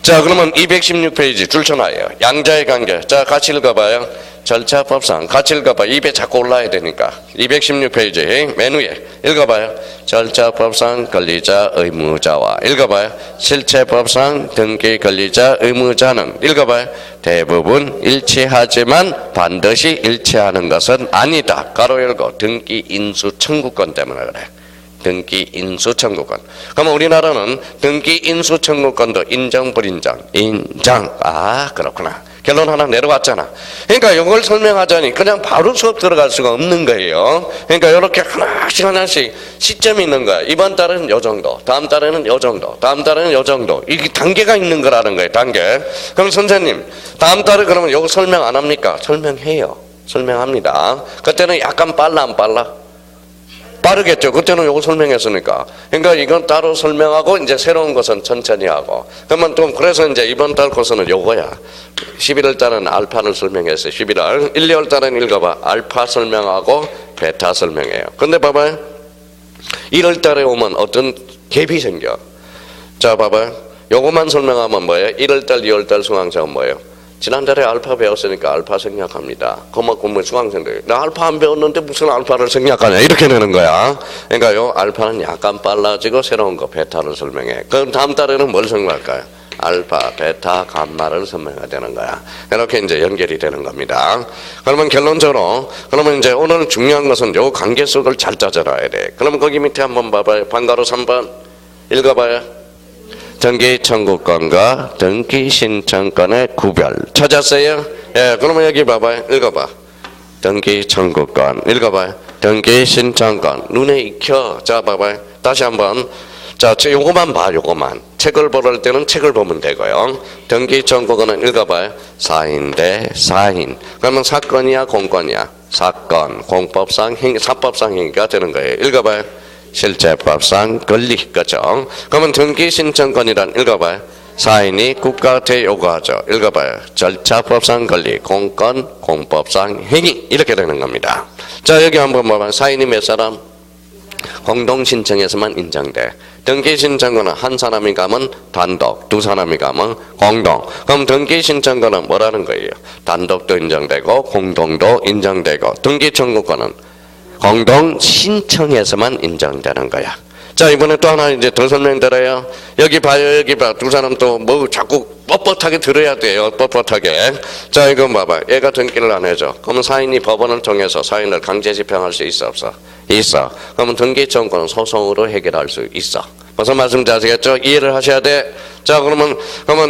자, 그러면 216페이지 줄쳐놔요. 양자의 관계. 자, 같이 읽어봐요. 절차법상 같이 읽어봐. 입에 자꾸 올라야 되니까. 216페이지 맨 위에 읽어봐요. 절차법상 권리자 의무자와 읽어봐요. 실체법상 등기 권리자 의무자는 읽어봐요. 대부분 일치하지만 반드시 일치하는 것은 아니다. 가로 열고 등기 인수 청구권 때문에 그래. 등기 인수 청구권. 그러면 우리나라는 등기 인수 청구권도 인정 불인정? 인정. 아, 그렇구나. 결론 하나 내려왔잖아. 그러니까 이걸 설명하자니 그냥 바로 수업 들어갈 수가 없는 거예요. 그러니까 이렇게 하나씩 시점이 있는 거야. 이번 달은 요 정도, 다음 달에는 요 정도, 다음 달에는 요 정도. 이게 단계가 있는 거라는 거예요. 단계. 그럼 선생님, 다음 달에 그러면 이거 설명 안 합니까? 설명해요. 설명합니다. 그때는 약간 빨라 안 빨라? 빠르겠죠. 그때는 요거 설명했으니까. 그러니까 이건 따로 설명하고 이제 새로운 것은 천천히 하고. 그러면 또 그래서 이제 이번 달 코스는 요거야. 11월 달은 알파를 설명했어요. 11월. 1, 2월 달은 읽어봐. 알파 설명하고 베타 설명해요. 근데 봐봐요. 1월 달에 오면 어떤 갭이 생겨. 자, 봐봐요. 요거만 설명하면 뭐예요? 1월 달, 2월 달 수강생은 뭐예요? 지난달에 알파 배웠으니까 알파 생략합니다. 그만큼 수강생들 나 알파 안 배웠는데 무슨 알파를 생략하냐 이렇게 되는 거야. 그러니까 요 알파는 약간 빨라지고 새로운 거 베타를 설명해. 그럼 다음 달에는 뭘 설명할까요? 알파, 베타, 감마를 설명해야 되는 거야. 이렇게 이제 연결이 되는 겁니다. 그러면 결론적으로 그러면 이제 오늘 중요한 것은 요 관계 속을 잘 찾아놔야 돼. 그러면 거기 밑에 한번 봐봐요. 방가로 3번 읽어봐요. 등기 청구권과 등기 신청권의 구별 찾았어요? 예, 그러면 여기 봐봐요. 읽어봐. 등기 청구권 읽어봐요. 등기 신청권 눈에 익혀. 자, 봐봐요. 다시 한번. 자, 요거만 봐. 요거만. 책을 보러 때는 책을 보면 되고요. 등기 청구권은 읽어봐요. 사인 대 사인. 그러면 사건이야 공권이야? 사건. 공법상 행위, 사법상 행위가 되는 거예요. 읽어봐요. 실체법상 권리, 그죠? 그러면 등기신청권이란 읽어봐요. 사인이 국가한테 요구하죠. 읽어봐요. 절차법상 권리, 공권, 공법상 행위 이렇게 되는 겁니다. 자, 여기 한번 봐봐요. 사인이 몇 사람? 공동신청에서만 인정돼. 등기신청권은 한 사람이 가면 단독, 두 사람이 가면 공동. 그럼 등기신청권은 뭐라는 거예요? 단독도 인정되고 공동도 인정되고 등기청구권은 공동 신청에서만 인정되는 거야. 자, 이번에 또 하나 이제 더 설명드려요. 여기 봐요. 여기 봐. 두 사람 또 뭐 자꾸 뻣뻣하게 들어야 돼요. 뻣뻣하게. 자, 이거 봐봐. 얘가 등기를 안 해줘. 그러면 사인이 법원을 통해서 사인을 강제 집행할 수 있어 없어? 있어. 그러면 등기청구는 소송으로 해결할 수 있어. 무슨 말씀인지 아시겠죠? 이해를 하셔야 돼. 자, 그러면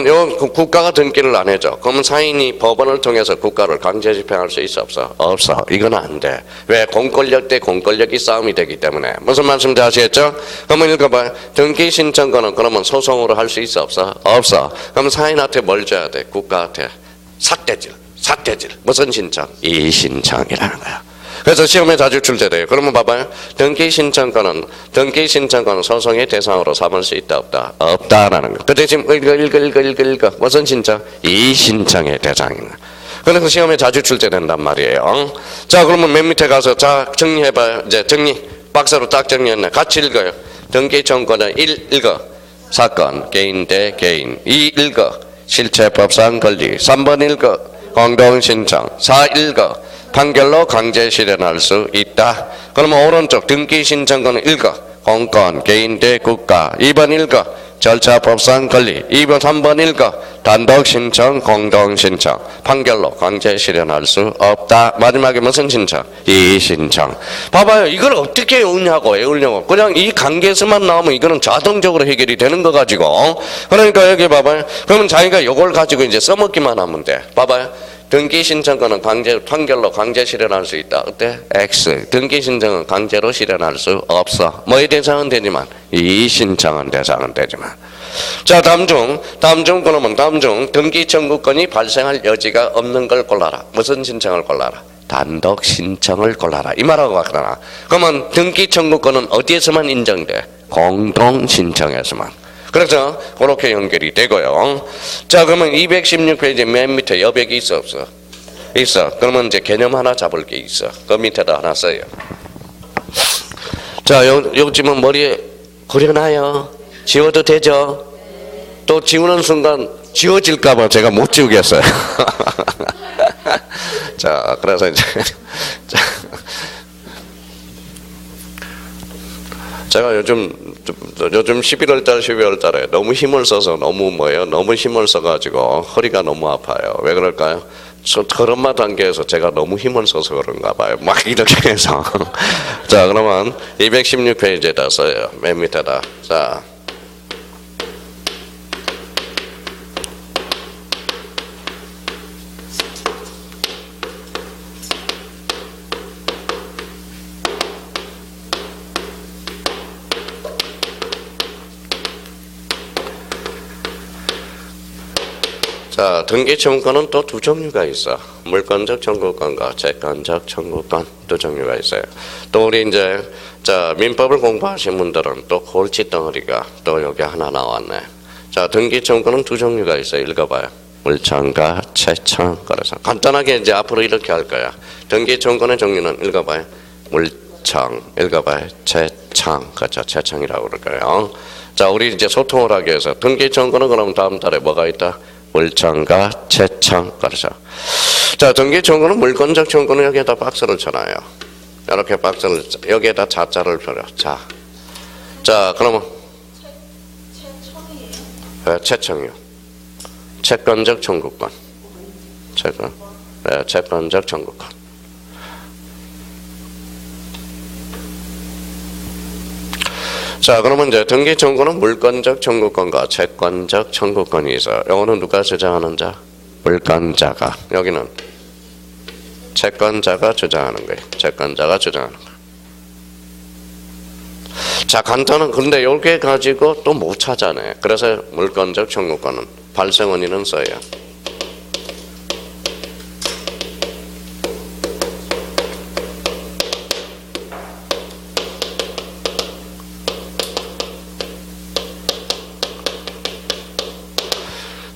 요 국가가 등기를 안 해줘. 그러면 사인이 법원을 통해서 국가를 강제 집행할 수 있어 없어? 없어. 이건 안 돼. 왜? 공권력 대 공권력이 싸움이 되기 때문에. 무슨 말씀인지 아시겠죠? 그러면 읽어봐요. 등기 신청권은 그러면 소송으로 할 수 있어 없어? 없어. 그럼 사인한테 뭘 줘야 돼? 국가한테 삿대질. 무슨 신청? 이의신청이라는 거야. 그래서 시험에 자주 출제돼요. 그러면 봐봐요. 등기 신청권은 소송의 대상으로 삼을 수 있다 없다? 없다라는 거. 그 대신 읽어. 무슨 신청? 이 신청의 대상인 거. 그래서 시험에 자주 출제된단 말이에요. 자, 그러면 맨 밑에 가서 자 정리해봐요. 이제 정리 박스로 딱 정리했네. 같이 읽어요. 등기 청구권은 1. 읽어. 사건 개인 대 개인. 2. 읽어. 실체법상 권리. 3번 읽어. 공동신청. 4. 읽어. 판결로 강제 실현할 수 있다. 그러면 오른쪽 등기 신청권은 읽어. 공권 개인 대 국가. 2번 읽어. 절차법상 권리. 2번 3번 읽어. 단독 신청 공동 신청. 판결로 강제 실현할 수 없다. 마지막에 무슨 신청? 이 신청. 봐봐요. 이걸 어떻게 외우냐고. 그냥 이 관계에서만 나오면 이거는 자동적으로 해결이 되는 거 가지고. 그러니까 여기 봐봐요. 그러면 자기가 이걸 가지고 이제 써먹기만 하면 돼. 봐봐요. 등기 신청권은 판결로 강제 실현할 수 있다. 어때? X. 등기 신청은 강제로 실현할 수 없어. 뭐에 대상은 되지만 이 신청은 대상은 되지만. 자, 다음 중 그러면 다음 중 등기 청구권이 발생할 여지가 없는 걸 골라라. 무슨 신청을 골라라? 단독 신청을 골라라. 이 말하고 왔잖아. 그러면 등기 청구권은 어디에서만 인정돼? 공동 신청에서만. 그래서 그렇게 연결이 되고요. 자, 그러면 216페이지 맨 밑에 여백이 있어 없어? 있어. 그러면 이제 개념 하나 잡을 게 있어. 그 밑에다 하나 써요. 자, 요즘은 머리에 그려놔요. 지워도 되죠? 또 지우는 순간 지워질까봐 제가 못 지우겠어요. 자, 그래서 이제 제가 요즘 11월 달, 12월 달에 너무 힘을 써서 너무 힘을 써가지고 허리가 너무 아파요. 왜 그럴까요? 걸음마 단계에서 제가 너무 힘을 써서 그런가 봐요. 막 이렇게 해서. 자, 그러면 216페이지에다 써요. 맨 밑에다. 자. 자, 등기 청구권은 또 두 종류가 있어. 물권적 청구권과 채권적 청구권 두 종류가 있어요. 또 우리 이제 자 민법을 공부하신 분들은 또 골치 덩어리가 또 여기 하나 나왔네. 자, 등기 청구권은 두 종류가 있어요. 읽어봐요. 물청과 채청. 그래서 간단하게 이제 앞으로 이렇게 할 거야. 등기 청구권의 종류는 읽어봐요. 물청. 읽어봐요. 채청. 그렇죠. 채청이라고 그럴까요? 자, 우리 이제 소통을 하기 위해서 등기 청구권은 그럼 다음 달에 뭐가 있다? 물청과 채청. 그렇죠. 자, 등기 청구는 물권적 청구는 여기에다 박스를 쳐놔요. 이렇게 박스를 여기에다 자자를 펴려. 자, 그러면 채청이요. 채권적 청구권. 채권적 청구권. 자, 그러면 이제 등기 청구는 물권적 청구권과 채권적 청구권이 있어요. 요거는 누가 주장하는 자? 물권자가. 여기는 채권자가 주장하는 거예요. 채권자가 주장하는 거. 자, 간단한 근데 이렇게 가지고 또 못 찾아내. 그래서 물권적 청구권은 발생 원인은 써요.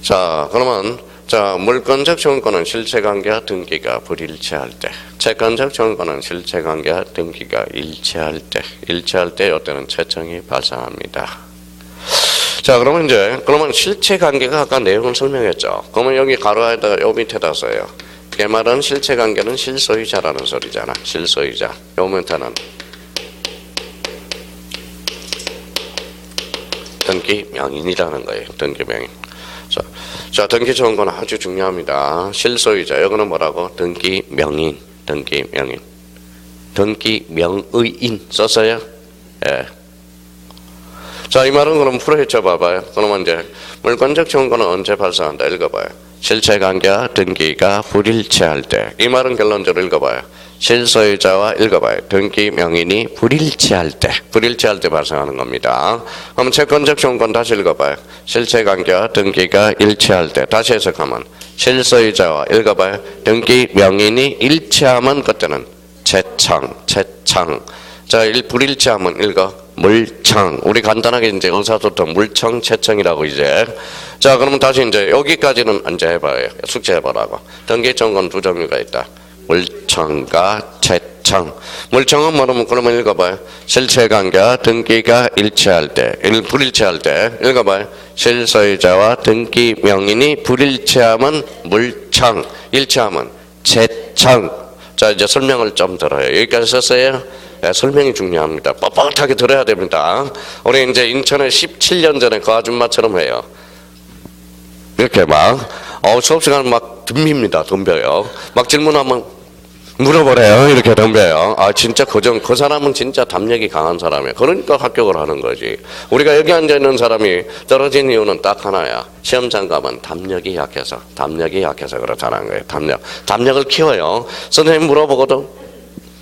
자, 그러면 자, 물권적 청구권은 실체관계와 등기가 불일치할 때, 채권적 청구권은 실체관계와 등기가 일치할 때 이때는 채청이 발생합니다. 자, 그러면 실체관계가 아까 내용을 설명했죠. 그러면 여기 가로에다가 요 밑에다 써요. 그 말은 실체관계는 실소유자라는 소리잖아. 실소유자. 요 밑에는 등기 명인이라는 거예요. 등기 명인. 자, 등기 청구는 아주 중요합니다. 실소유자. 여기는 뭐라고? 등기 명인. 등기 명의인 썼어요? 예. 자, 이 말은 그럼 풀어헤쳐 봐봐요. 그러면 이제 물권적 청구는 언제 발생한다? 읽어봐요. 실체관계와 등기가 불일치할 때. 이 말은 결론적으로 읽어봐요. 실소유자와 읽어봐요. 등기 명인이 불일치할 때 발생하는 겁니다. 그럼 채권적 청구권 다시 읽어봐요. 실체관계와 등기가 일치할 때. 다시 해석하면 실소유자와 읽어봐요. 등기 명인이 일치하면 그때는 채 채창. 자, 불일치하면 읽어. 물청. 우리 간단하게 이제 의사소통 물청, 채청이라고 이제. 자, 그러면 다시 이제 여기까지는 이제 해봐요. 숙제해보라고. 등기청구는 두 종류가 있다. 물청과 채청. 물청은 뭐냐면 그러면 읽어봐요. 실체관계와 등기가 일치할 때, 불일치할 때 읽어봐요. 실소유자와 등기 명인이 불일치하면 물청, 일치하면 채청. 자, 이제 설명을 좀 들어요. 여기까지 썼어요. 네, 설명이 중요합니다. 뻣뻣하게 들어야 됩니다. 우리 이제 인천에 17년 전에 그 아줌마처럼 해요. 이렇게 막 수업 시간 막 덤벼요. 막 질문하면 물어보래요. 이렇게 덤벼요. 아, 진짜 그 사람은 진짜 답력이 강한 사람이에요. 그러니까 합격을 하는 거지. 우리가 여기 앉아 있는 사람이 떨어진 이유는 딱 하나야. 시험장 가면 답력이 약해서 그렇다는 거예요. 답력을 키워요. 선생님 물어보고도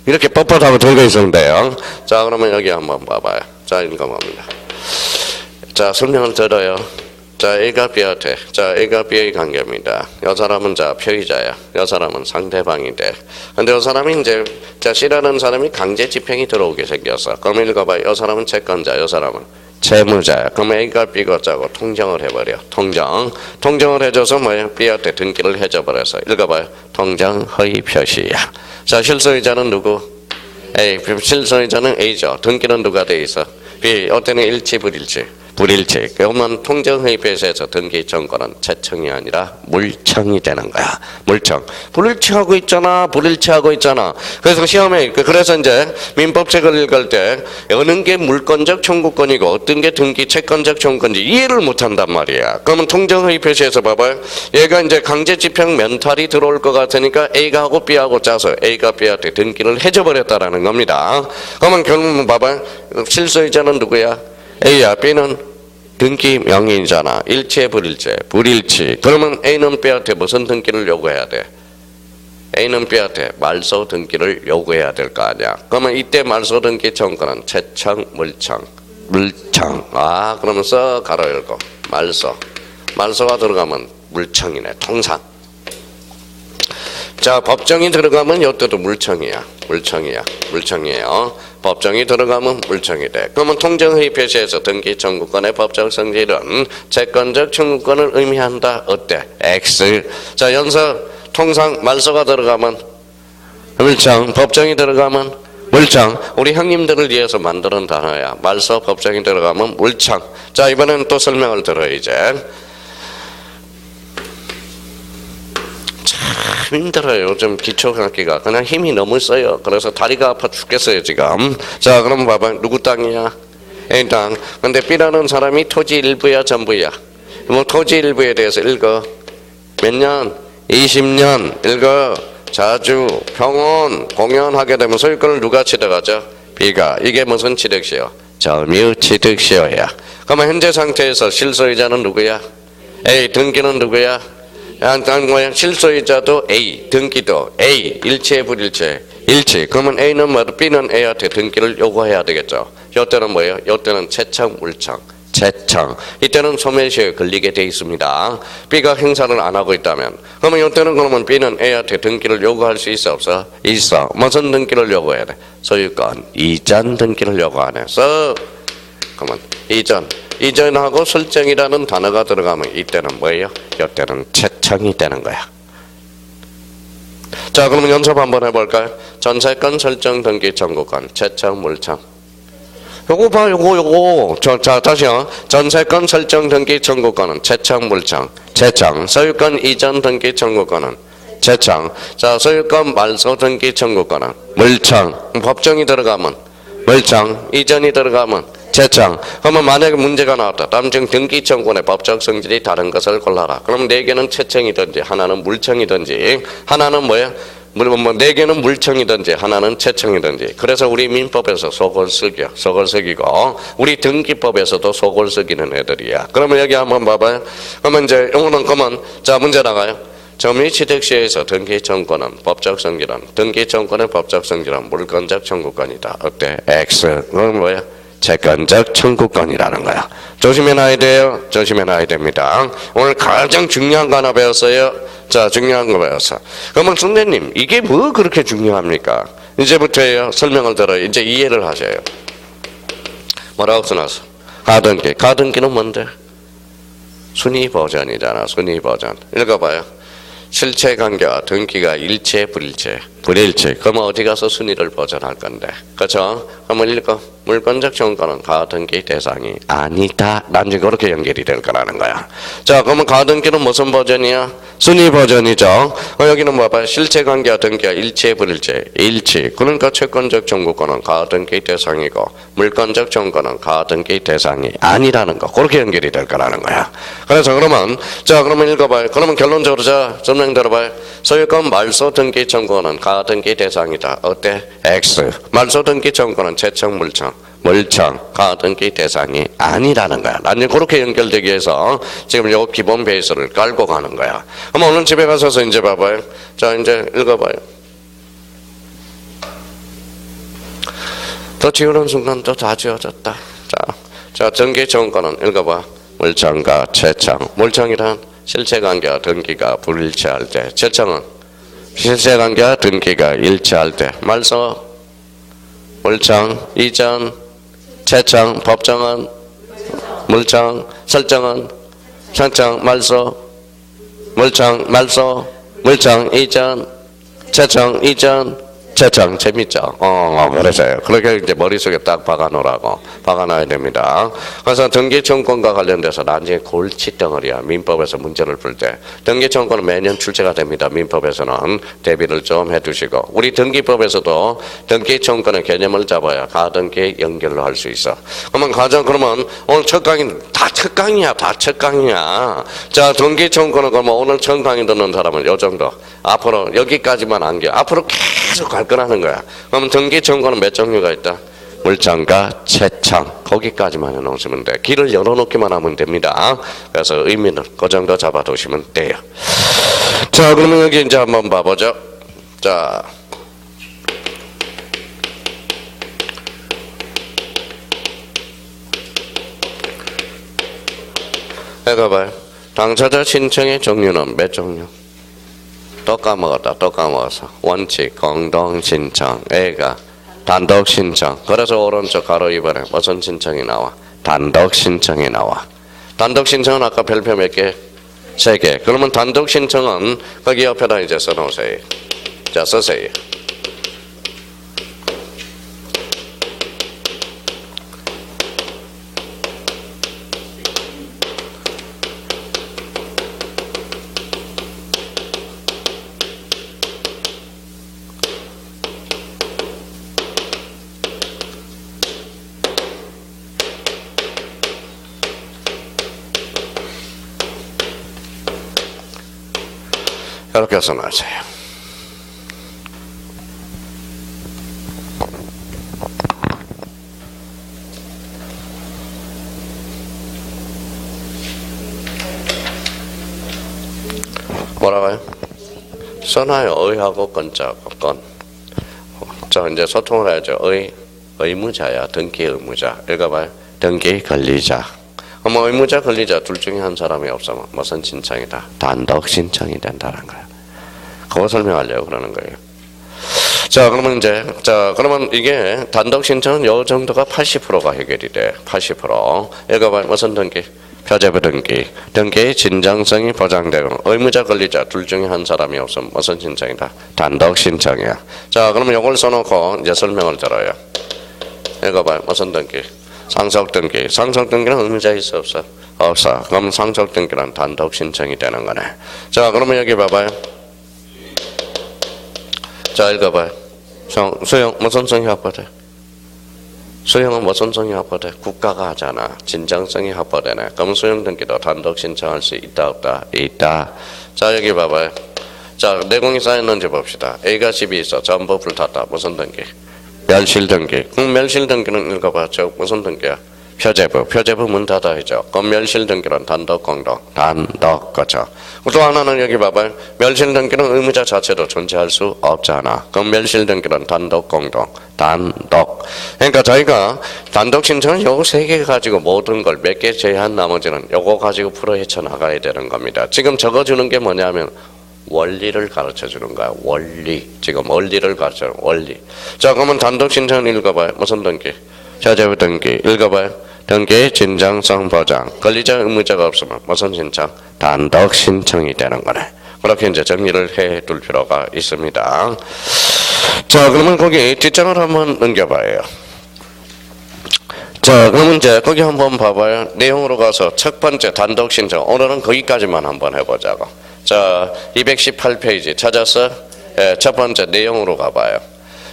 이렇게 뻣뻣하고 들고 있으면 돼요. 자, 그러면 여기 한번 봐봐요. 자, 읽어봅니다. 자, 설명을 들어요. 자, A가 B한테. 자, A가 B의 관계입니다. 이 사람은 자, 표의자야. 이 사람은 상대방이 돼. 근데 이 사람이 이제, 자, C라는 사람이 강제 집행이 들어오게 생겼어. 그럼 읽어봐요. 이 사람은 채권자, 이 사람은 채무자야. 그럼 A가 B가 짜고 통정을 해버려. 통정을 해줘서 뭐예요? B한테 등기를 해줘버려서. 읽어봐요. 통정 허위 표시야. 자, 실소유자는 누구? A. 실소유자는 A죠. 등기는 누가 돼 있어? B. 어때는 일치, 불일치. 그러면 통정허위 표시에서 등기 청구는 채청이 아니라 물청이 되는 거야. 물청. 불일치하고 있잖아. 그래서 시험에 그래서 이제 민법책을 읽을 때 어느 게 물권적 청구권이고 어떤 게 등기 채권적 청구권인지 이해를 못한단 말이야. 그러면 통정허위 표시에서 봐봐요. 얘가 이제 강제 집행 멘탈이 들어올 것 같으니까 A가 하고 B하고 짜서 A가 B한테 등기를 해줘버렸다라는 겁니다. 그러면 결국은 봐봐요. 실소유자는 누구야? A야. B는 등기 명의이잖아. 일체 불일치. 그러면 A는 B한테 무슨 등기를 요구해야 돼? A는 B한테 말소 등기를 요구해야 될 거 아니야. 그러면 이때 말소 등기 청구는 채청, 물청. 아, 그러면서 가로 열고 말소가 들어가면 물청이네. 통상. 자, 법정이 들어가면 이때도 물청이에요. 법정이 들어가면 물청이 돼. 그러면 통정허위 표시에서 등기 청구권의 법적 성질은 채권적 청구권을 의미한다. 어때? X. 자, 연서 통상 말소가 들어가면 물청, 법정이 들어가면 물청. 우리 형님들을 위해서 만드는 단어야. 말소, 법정이 들어가면 물청. 자, 이번에는 또 설명을 들어 이제. 힘들어요. 요즘 기초학기가 그냥 힘이 너무 써요. 그래서 다리가 아파 죽겠어요 지금. 자, 그럼 봐봐. 누구 땅이야? A 땅. 근데 B라는 사람이 토지 일부야 전부야? 뭐 토지 일부에 대해서 읽어. 몇 년? 20년. 읽어. 자주 평온 공연하게 되면 소유권을 누가 취득하죠? B가. 이게 무슨 취득시효? 점유 취득시효야. 그러면 현재 상태에서 실소유자는 누구야? A. 등기는 누구야? 실소유자도 A, 등기도 A, 일체 불일체? 일치. 그러면 A는 뭐도 B는 A한테 등기를 요구해야 되겠죠. 이때는 뭐예요? 이때는 채청, 물청. 이때는 소멸시효에 걸리게 돼 있습니다. B가 행사를 안 하고 있다면. 그러면 이때는 그러면 B는 A한테 등기를 요구할 수 있어 없어? 있어. 무슨 등기를 요구해야 돼? 소유권 이전 등기를 요구하네. 그러면 이전하고 설정이라는 단어가 들어가면 이때는 뭐예요? 이때는 채청이 되는 거야. 자, 그러면 연습 한번 해볼까요? 전세권 설정 등기 청구권 채청 물청. 요거 봐, 요거. 자, 다시요. 전세권 설정 등기 청구권은 채청 물청. 소유권 이전 등기 청구권은 채청. 자, 소유권 말소 등기 청구권은 물청. 법정이 들어가면 물청. 이전이 들어가면 채청. 그러면 만약에 문제가 나왔다. 다음 중 등기 청구권의 법적 성질이 다른 것을 골라라. 그럼 4개는 채청이든지 하나는 물청이든지 하나는 뭐야? 네 개는 물청이든지 하나는 채청이든지. 그래서 우리 민법에서 속을 쓰기고 우리 등기법에서도 속을 쓰기는 애들이야. 그러면 여기 한번 봐봐요. 그러면 이제 요거는 그러면 자, 문제 나가요. 점유 취득시에서 등기 청구권은 법적 성질은 등기 청구권의 법적 성질은 물권적 청구권이다. 어때? X. 그건 뭐야? 채권적 청구권이라는 거야. 조심해놔야 돼요. 조심해놔야 됩니다. 오늘 가장 중요한 거 하나 배웠어요. 자, 중요한 거 배웠어. 그러면 선생님, 이게 뭐 그렇게 중요합니까? 이제부터예요. 설명을 들어요. 이제 이해를 하셔요. 뭐라고 써놨어? 가등기. 가등기는 뭔데? 순위 버전이잖아. 순위 버전. 읽어봐요. 실체관계와 등기가 일체, 불일체, 불일체. 그러면 어디 가서 순위를 버전할 건데, 그렇죠? 한번 읽어. 물권적 정권은 가등기 대상이 아니다. 난지 그렇게 연결이 될 거라는 거야. 자, 그러면 가등기는 무슨 버전이야? 순위 버전이죠. 여기는 봐봐요. 실체관계와 등기가 일체, 불일체, 일치. 그러니까 채권적 정부권은 가등기 대상이고 물권적 정권은 가등기 대상이 아니라는 거. 그렇게 연결이 될 거라는 거야. 그래서 그러면 자, 그러면 읽어봐요. 그러면 결론적으로 자, 설명 들어봐요. 소유권 말소 등기 청구는 가등기 대상이다. 어때? X. 말소 등기 청구는 채청 물청. 물청, 가등기 대상이 아니라는 거야. 나는 그렇게 연결되기 위해서 지금 요 기본 베이스를 깔고 가는 거야. 그럼 오늘 집에 가셔서 이제 봐봐요. 자, 이제 읽어봐요. 또 지우는 순간 또 다 지워졌다. 자, 등기 청구는 읽어봐. 물청과 채청. 물청이란 실체관계와 등기가 불일치할 때, 채청은 실체관계와 등기가 일치할 때, 말소, 물청, 이전, 채청, 법정은, 물청, 설정은, 채청, 말소, 물청, 말소, 물청, 이전, 채청, 이전, 채청. 재밌죠? 그래서요. 그렇게 이제 머릿속에 딱 박아놓으라고. 박아놔야 됩니다. 그래서 등기청구권과 관련돼서 나중에 골칫덩어리야. 민법에서 문제를 풀 때. 등기청구권은 매년 출제가 됩니다. 민법에서는 대비를 좀 해두시고. 우리 등기법에서도 등기청구권의 개념을 잡아야 가등기에 연결로 할 수 있어. 그러면 오늘 첫 강의, 다 첫 강의야. 자, 등기청구권은 그러면 오늘 첫 강의 듣는 사람은 요 정도. 앞으로 여기까지만 안겨. 앞으로 계속 갈 거라는 거야. 그러면 등기청구는 몇 종류가 있다? 물청과 채청. 거기까지만 해놓으시면 돼. 길을 열어놓기만 하면 됩니다. 그래서 의미는 그 정도 잡아두시면 돼요. 자, 그러면 여기 이제 한번 봐보죠. 자, 해가 봐요. 당사자 신청의 종류는 몇 종류? 또 까먹었어. 원칙, 공동 신청, A가 단독 신청. 그래서 오른쪽 가로 2번에 무슨 신청이 나와? 단독 신청이 나와. 단독 신청은 아까 별표 몇 개? 3개. 그러면 단독 신청은 거기 옆에다 이제 써놓으세요. 자, 쓰세요. 이렇게 써놓으세요. 뭐라고요? 써놔요. 의하고 건자하고 건. 자, 이제 소통을 해야죠. 의무자야. 등기 의무자. 읽어봐요. 등기 권리자. 의무자, 권리자 둘 중에 한 사람이 없으면 무슨 신청이다? 단독 신청이 된다는 거야. 그거 설명하려고 그러는 거예요. 자, 그러면 이게 단독 신청은 요 정도가 80%가 해결이 돼. 80%. 읽어봐요. 무슨 등기? 표제부 등기. 등기의 진정성이 보장되고 의무자, 권리자 둘 중에 한 사람이 없으면 무슨 신청이다? 단독 신청이야. 자, 그러면 요걸 써놓고 이제 설명을 들어요. 읽어봐요. 무슨 등기? 상속 등기. 상속 등기는 의무자 있어 없어? 없어. 그럼 상속 등기는 단독 신청이 되는 거네. 자, 그러면 여기 봐봐요. 자, 읽어봐요. 수용 무슨 성이 확보돼? 수용은 무슨 성이 확보돼? 국가가 하잖아. 진정성이 확보되네. 그럼 수용 등기도 단독 신청할 수 있다 없다? 있다. 자, 여기 봐봐요. 자, 내공이 쌓였는지 봅시다. A가 집이 있어. 전부 불탔다. 무슨 등기? 멸실 등기. 그럼 멸실 등기는 읽어봐. 저 무슨 등기야? 표제부 문 닫아야죠. 그럼 멸실 등기는 단독, 공동, 단독, 그렇죠. 또 하나는 여기 봐봐요. 멸실 등기는 의무자 자체도 존재할 수 없잖아. 그럼 멸실 등기는 단독, 공동, 단독. 그러니까 저희가 단독 신청은 요거 3개 가지고 모든 걸 몇 개 제한 나머지는 요거 가지고 풀어 헤쳐나가야 되는 겁니다. 지금 적어주는 게 뭐냐면 원리를 가르쳐 주는 거야. 원리. 지금 원리를 가르쳐 주는 원리. 자, 그러면 단독 신청 읽어봐요. 무슨 등기? 자재부 등기. 읽어봐요. 등기 진정성 보장. 권리자 의무자가 없으면 무슨 신청? 단독 신청이 되는 거네. 그렇게 이제 정리를 해 둘 필요가 있습니다. 자, 그러면 거기 뒷장을 한번 넘겨봐요. 자, 그러면 이제 거기 한번 봐봐요. 내용으로 가서 첫 번째 단독 신청. 오늘은 거기까지만 한번 해보자고. 자, 218페이지 찾았어? 예, 첫 번째 내용으로 가봐요.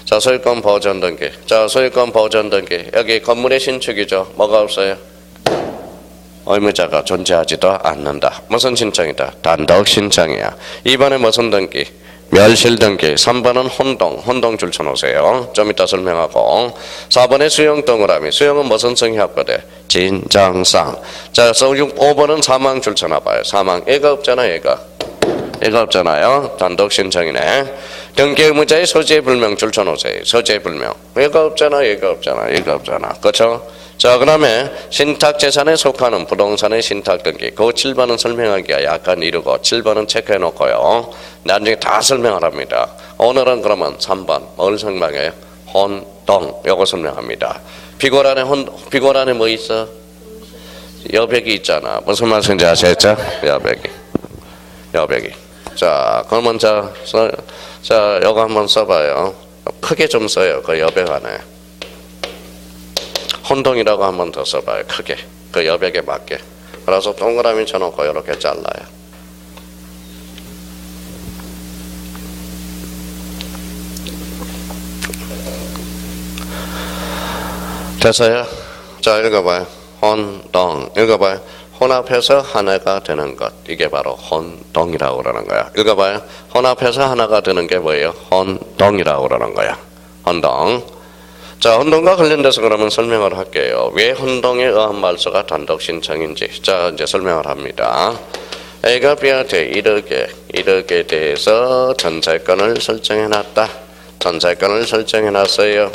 자, 소유권 보전 등기. 자, 소유권 보전 등기. 여기 건물의 신축이죠. 뭐가 없어요? 의무자가 존재하지도 않는다. 무슨 신청이다? 단독 신청이야. 2번에 무슨 등기? 멸실 등기. 3번은 혼동 줄쳐놓으세요. 좀 이따 설명하고. 4번에 수용 동그라미. 수용은 무슨 성이 합거돼? 진정성. 자, 5번은 사망 줄쳐놔봐요. 사망. 얘가 없잖아, 얘가 없잖아요. 단독 신청이네. 등기 의무자의 소재 불명 줄쳐놓으세요. 소재 불명. 얘가 없잖아. 그렇죠? 자, 그 다음에 신탁재산에 속하는 부동산의 신탁등기. 그 7번은 설명하기가 약간 이르고 7번은 체크해놓고요. 나중에 다 설명을 합니다. 오늘은 그러면 3번 뭘 설명해요? 혼동. 요거 설명합니다. 비고란에 뭐 있어? 여백이 있잖아. 무슨 말씀인지 아시겠죠? 여백이. 자, 그러면 자, 요거 한번 써봐요. 크게 좀 써요. 그 여백 안에. 혼동이라고 한 번 더 써봐요. 크게. 그 여백에 맞게. 그래서 동그라미 쳐놓고 이렇게 잘라요. 됐어요? 자, 읽어봐요. 혼동. 읽어봐요. 혼합해서 하나가 되는 것. 이게 바로 혼동이라고 그러는 거야. 읽어봐요. 혼합해서 하나가 되는 게 뭐예요? 혼동이라고 그러는 거야. 혼동. 자, 혼동과 관련돼서 그러면 설명을 할게요. 왜 혼동에 의한 말소가 단독 신청인지. 자, 이제 설명을 합니다. A가 B한테 이렇게 대해서 전세권을 설정해놨다. 전세권을 설정해놨어요.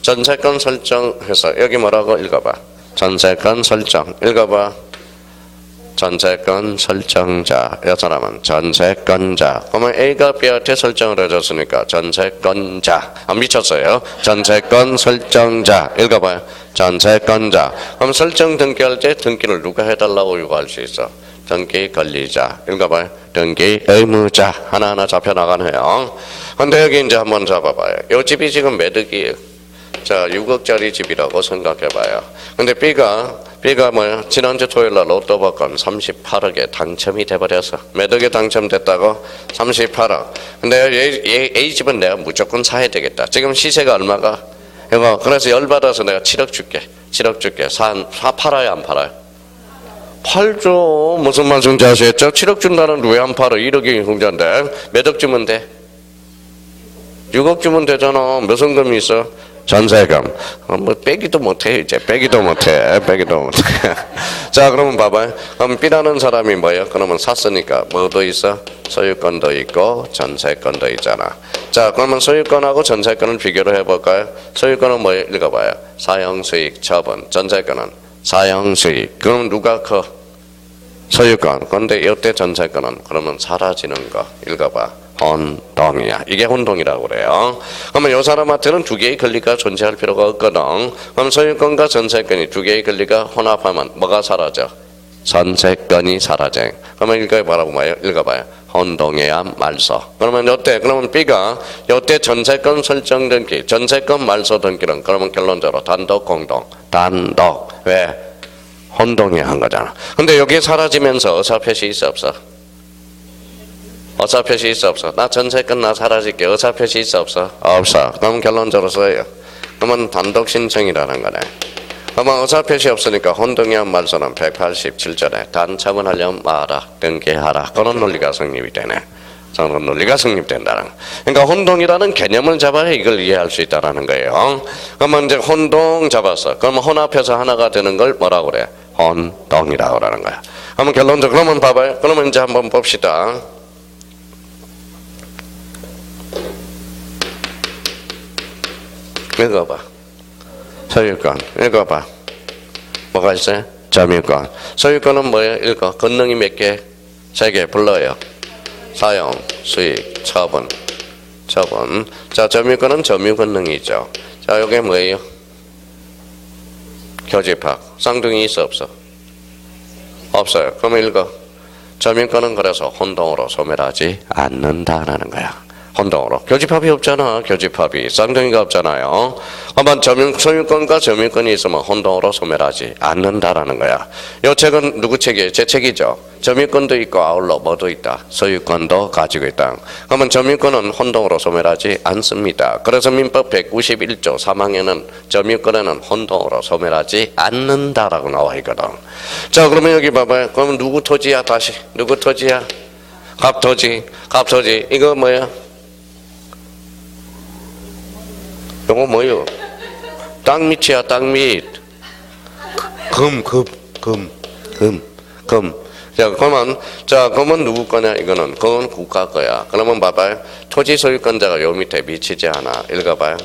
전세권 설정해서 여기 뭐라고 읽어봐. 전세권 설정. 읽어봐. 전세권 설정자. 이 사람은 전세권자. 그러면 A가 B한테 설정을 해줬으니까 전세권자. 안 미쳤어요. 전세권 설정자. 읽어봐요. 전세권자. 그럼 설정 등기할 때 등기를 누가 해달라고 요구할 수 있어? 등기 권리자. 읽어봐요. 등기 의무자. 하나하나 잡혀나가네요. 근데 여기 이제 한번 잡아봐요. 이 집이 지금 매득이에요. 자, 6억짜리 집이라고 생각해봐요. 근데 B가 뭐야? 지난주 토요일날 로또 복권 38억에 당첨이 돼버려서 매덕에 당첨됐다고 38억. 근데 A 집은 내가 무조건 사야 되겠다. 지금 시세가 얼마가? 이거 그래서 열받아서 내가 7억 줄게. 팔아요, 안 팔아요? 팔죠. 무슨 말씀인지 아시겠죠? 7억 준다는데 왜 안 팔아? 1억이 공자인데 몇 억 주면 돼? 6억 주면 되잖아. 몇 원금이 있어? 전세금. 뭐 빼기도 못해. 이제 빼기도 못해. 자, 그러면 봐봐요. 그럼 B라는 사람이 뭐예요? 그러면 샀으니까 뭐도 있어? 소유권도 있고 전세권도 있잖아. 자, 그러면 소유권하고 전세권을 비교를 해볼까요? 소유권은 뭐예요? 읽어봐요. 사용수익 처분. 전세권은 사용수익. 그럼 누가 커? 소유권. 그런데 이때 전세권은 그러면 사라지는 거. 읽어봐. 혼동이야. 이게 혼동이라고 그래요. 그러면 이 사람한테는 두 개의 권리가 존재할 필요가 없거든. 그럼 소유권과 전세권이 두 개의 권리가 혼합하면 뭐가 사라져? 전세권이 사라져. 그러면 읽어봐요. 혼동해야 말소. 그러면 이때 그러면 B가 이때 전세권 설정 등기, 전세권 말소 등기는 그러면 결론적으로 단독 공동. 단독. 왜? 혼동해야 한 거잖아. 근데 여기 사라지면서 의사표시 있어 없어? 의사표시 있어 없어? 나 전세권 나 사라질게. 의사표시 있어 없어? 없어. 그럼 결론적으로 써요. 그러면 단독 신청이라는 거네. 그러면 의사표시 없으니까 혼동한 말소는 187절에 단처분하려면 마라 등기하라. 그런 논리가 성립이 되네. 그런 논리가 성립된다는. 그러니까 혼동이라는 개념을 잡아야 이걸 이해할 수 있다는 거예요. 그러면 이제 혼동 잡았어. 그러면 혼합해서 하나가 되는 걸 뭐라고 그래? 혼동이라고 그러는 거야. 그러면 결론적으로 그러면 봐봐요. 그러면 이제 한번 봅시다. 읽어봐. 소유권. 읽어봐. 뭐가 있어요? 점유권. 소유권은 뭐예요? 읽어. 권능이 몇 개? 3개. 불러요. 사용, 수익, 처분. 자, 점유권은 점유권능이죠. 자, 이게 뭐예요? 교집합. 쌍둥이 있어 없어? 없어요. 그럼 읽어. 점유권은 그래서 혼동으로 소멸하지 않는다라는 거야. 혼동으로. 교집합이 없잖아. 교집합이. 쌍둥이가 없잖아요. 한번 소유권과 점유권이 있으면 혼동으로 소멸하지 않는다라는 거야. 이 책은 누구 책이에요? 제 책이죠. 점유권도 있고 아울러 뭐도 있다. 소유권도 가지고 있다. 그러면 점유권은 혼동으로 소멸하지 않습니다. 그래서 민법 191조 3항에는 점유권에는 혼동으로 소멸하지 않는다라고 나와 있거든. 자, 그러면 여기 봐봐요. 그러면 누구 토지야? 다시 누구 토지야? 갑토지. 이거 뭐야? 이거 뭐요? 땅밑이야, 땅밑. 금. 그러면 누구 거냐? 이거는 그건 국가 거야. 그러면 봐봐요. 토지 소유권자가 요 밑에 미치지 않아. 읽어봐요.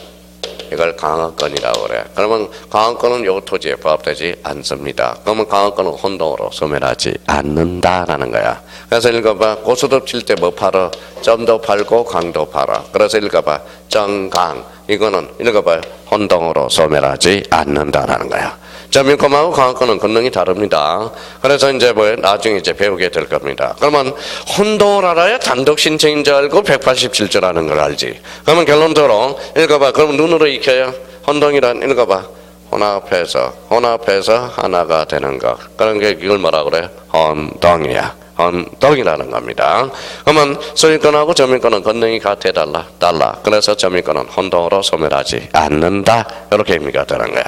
이걸 강화권이라고 그래. 그러면 강화권은 요 토지에 부합되지 않습니다. 그러면 강화권은 혼동으로 소멸하지 않는다라는 거야. 그래서 읽어봐. 고수도 칠 때 뭐 팔아? 점도 팔고 강도 팔아. 그래서 읽어봐. 정강. 이거는 읽어봐요. 혼동으로 소멸하지 않는다라는 거야. 점유권하고 강화권은 권능이 다릅니다. 그래서 이제 나중에 이제 배우게 될 겁니다. 그러면 혼동을 알아야 단독 신청인 줄 알고 187조라는 걸 알지. 그러면 결론적으로 읽어봐. 그럼 눈으로 익혀요. 혼동이란 읽어봐. 혼합해서 하나가 되는 것. 그런 게 이걸 뭐라 그래? 혼동이야. 혼동이라는 겁니다. 그러면 소유권하고 점유권은 권능이 같아 달라. 그래서 점유권은 혼동으로 소멸하지 않는다. 이렇게 의미가 되는 거야.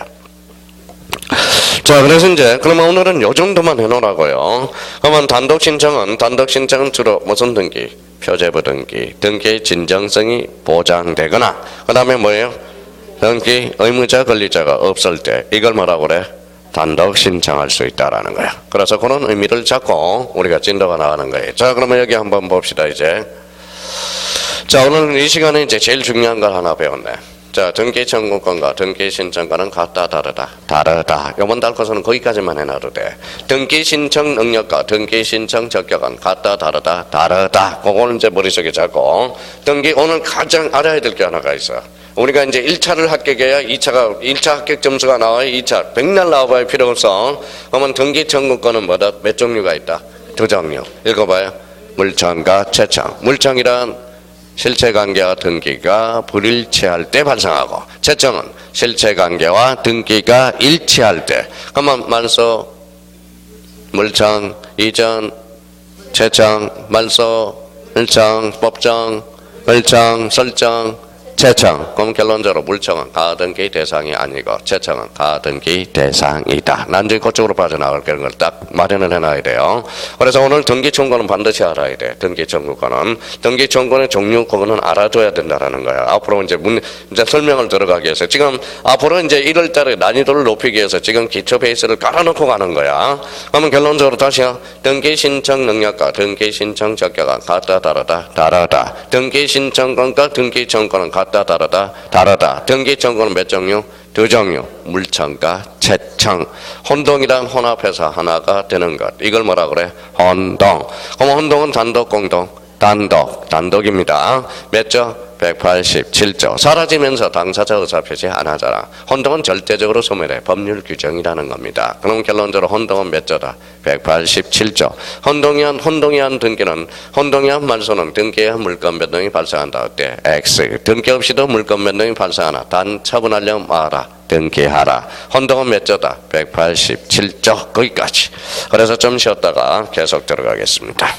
자, 그래서 이제 그러면 오늘은 요 정도만 해놓으라고요. 그러면 단독 신청은 주로 무슨 등기? 표제부 등기. 등기의 진정성이 보장되거나 그 다음에 뭐예요? 등기 의무자 권리자가 없을 때 이걸 뭐라고 그래? 단독 신청할 수 있다라는 거야. 그래서 그런 의미를 잡고 우리가 진도가 나가는 거예요. 자, 그러면 여기 한번 봅시다 이제. 자, 오늘 이 시간에 이제 제일 중요한 걸 하나 배웠네. 자, 등기 청구권과 등기 신청권은 같다 다르다. 요번 달고서는 거기까지만 해놔도 돼. 등기 신청 능력과 등기 신청 적격은 같다 다르다. 그거는 이제 머릿속에 잡고 등기 오늘 가장 알아야 될 게 하나가 있어. 우리가 이제 1차를 합격해야 1차 합격 점수가 나와요. 2차 백날 나와봐야 필요 없어. 그러면 등기 청구권은 뭐다? 몇 종류가 있다? 2종류. 읽어봐요. 물청과 채청. 물청이란 실체관계와 등기가 불일치할 때 발생하고, 채청은 실체관계와 등기가 일치할 때. 그러면 말소, 물청, 이전, 채청, 말소, 일청, 법정, 을청, 설정, 채청. 그럼 결론적으로 물청은 가등기 대상이 아니고 채청은 가등기 대상이다. 나중에 그쪽으로 빠져나갈 그런 걸 딱 마련을 해놔야 돼요. 그래서 오늘 등기 청구는 반드시 알아야 돼. 등기 청구권은 등기 청구의 종류 그거는 알아줘야 된다라는 거야. 앞으로 이제 설명을 들어가기 위해서 지금 앞으로 이제 1월달에 난이도를 높이기 위해서 지금 기초 베이스를 깔아놓고 가는 거야. 그러면 결론적으로 다시요. 등기 신청 능력과 등기 신청 적격은 같다 다르다. 등기 신청권과 등기 청구는 같다 다르다. 등기 청구는 몇 종류? 2종류. 물청과 채청. 혼동이란 혼합해서 하나가 되는 것. 이걸 뭐라 그래? 혼동. 그럼 혼동은 단독, 공동? 단독입니다. 몇 조? 187조. 사라지면서 당사자 의사표시 안 하잖아. 혼동은 절대적으로 소멸해. 법률 규정이라는 겁니다. 그럼 결론적으로 혼동은 몇 조다? 187조. 혼동이한 등기는, 혼동이한 말소는 등기한 물권 변동이 발생한다. 어때? X. 등기 없이도 물권 변동이 발생하나. 단 처분하려면 마라. 등기하라. 혼동은 몇 조다? 187조. 거기까지. 그래서 좀 쉬었다가 계속 들어가겠습니다.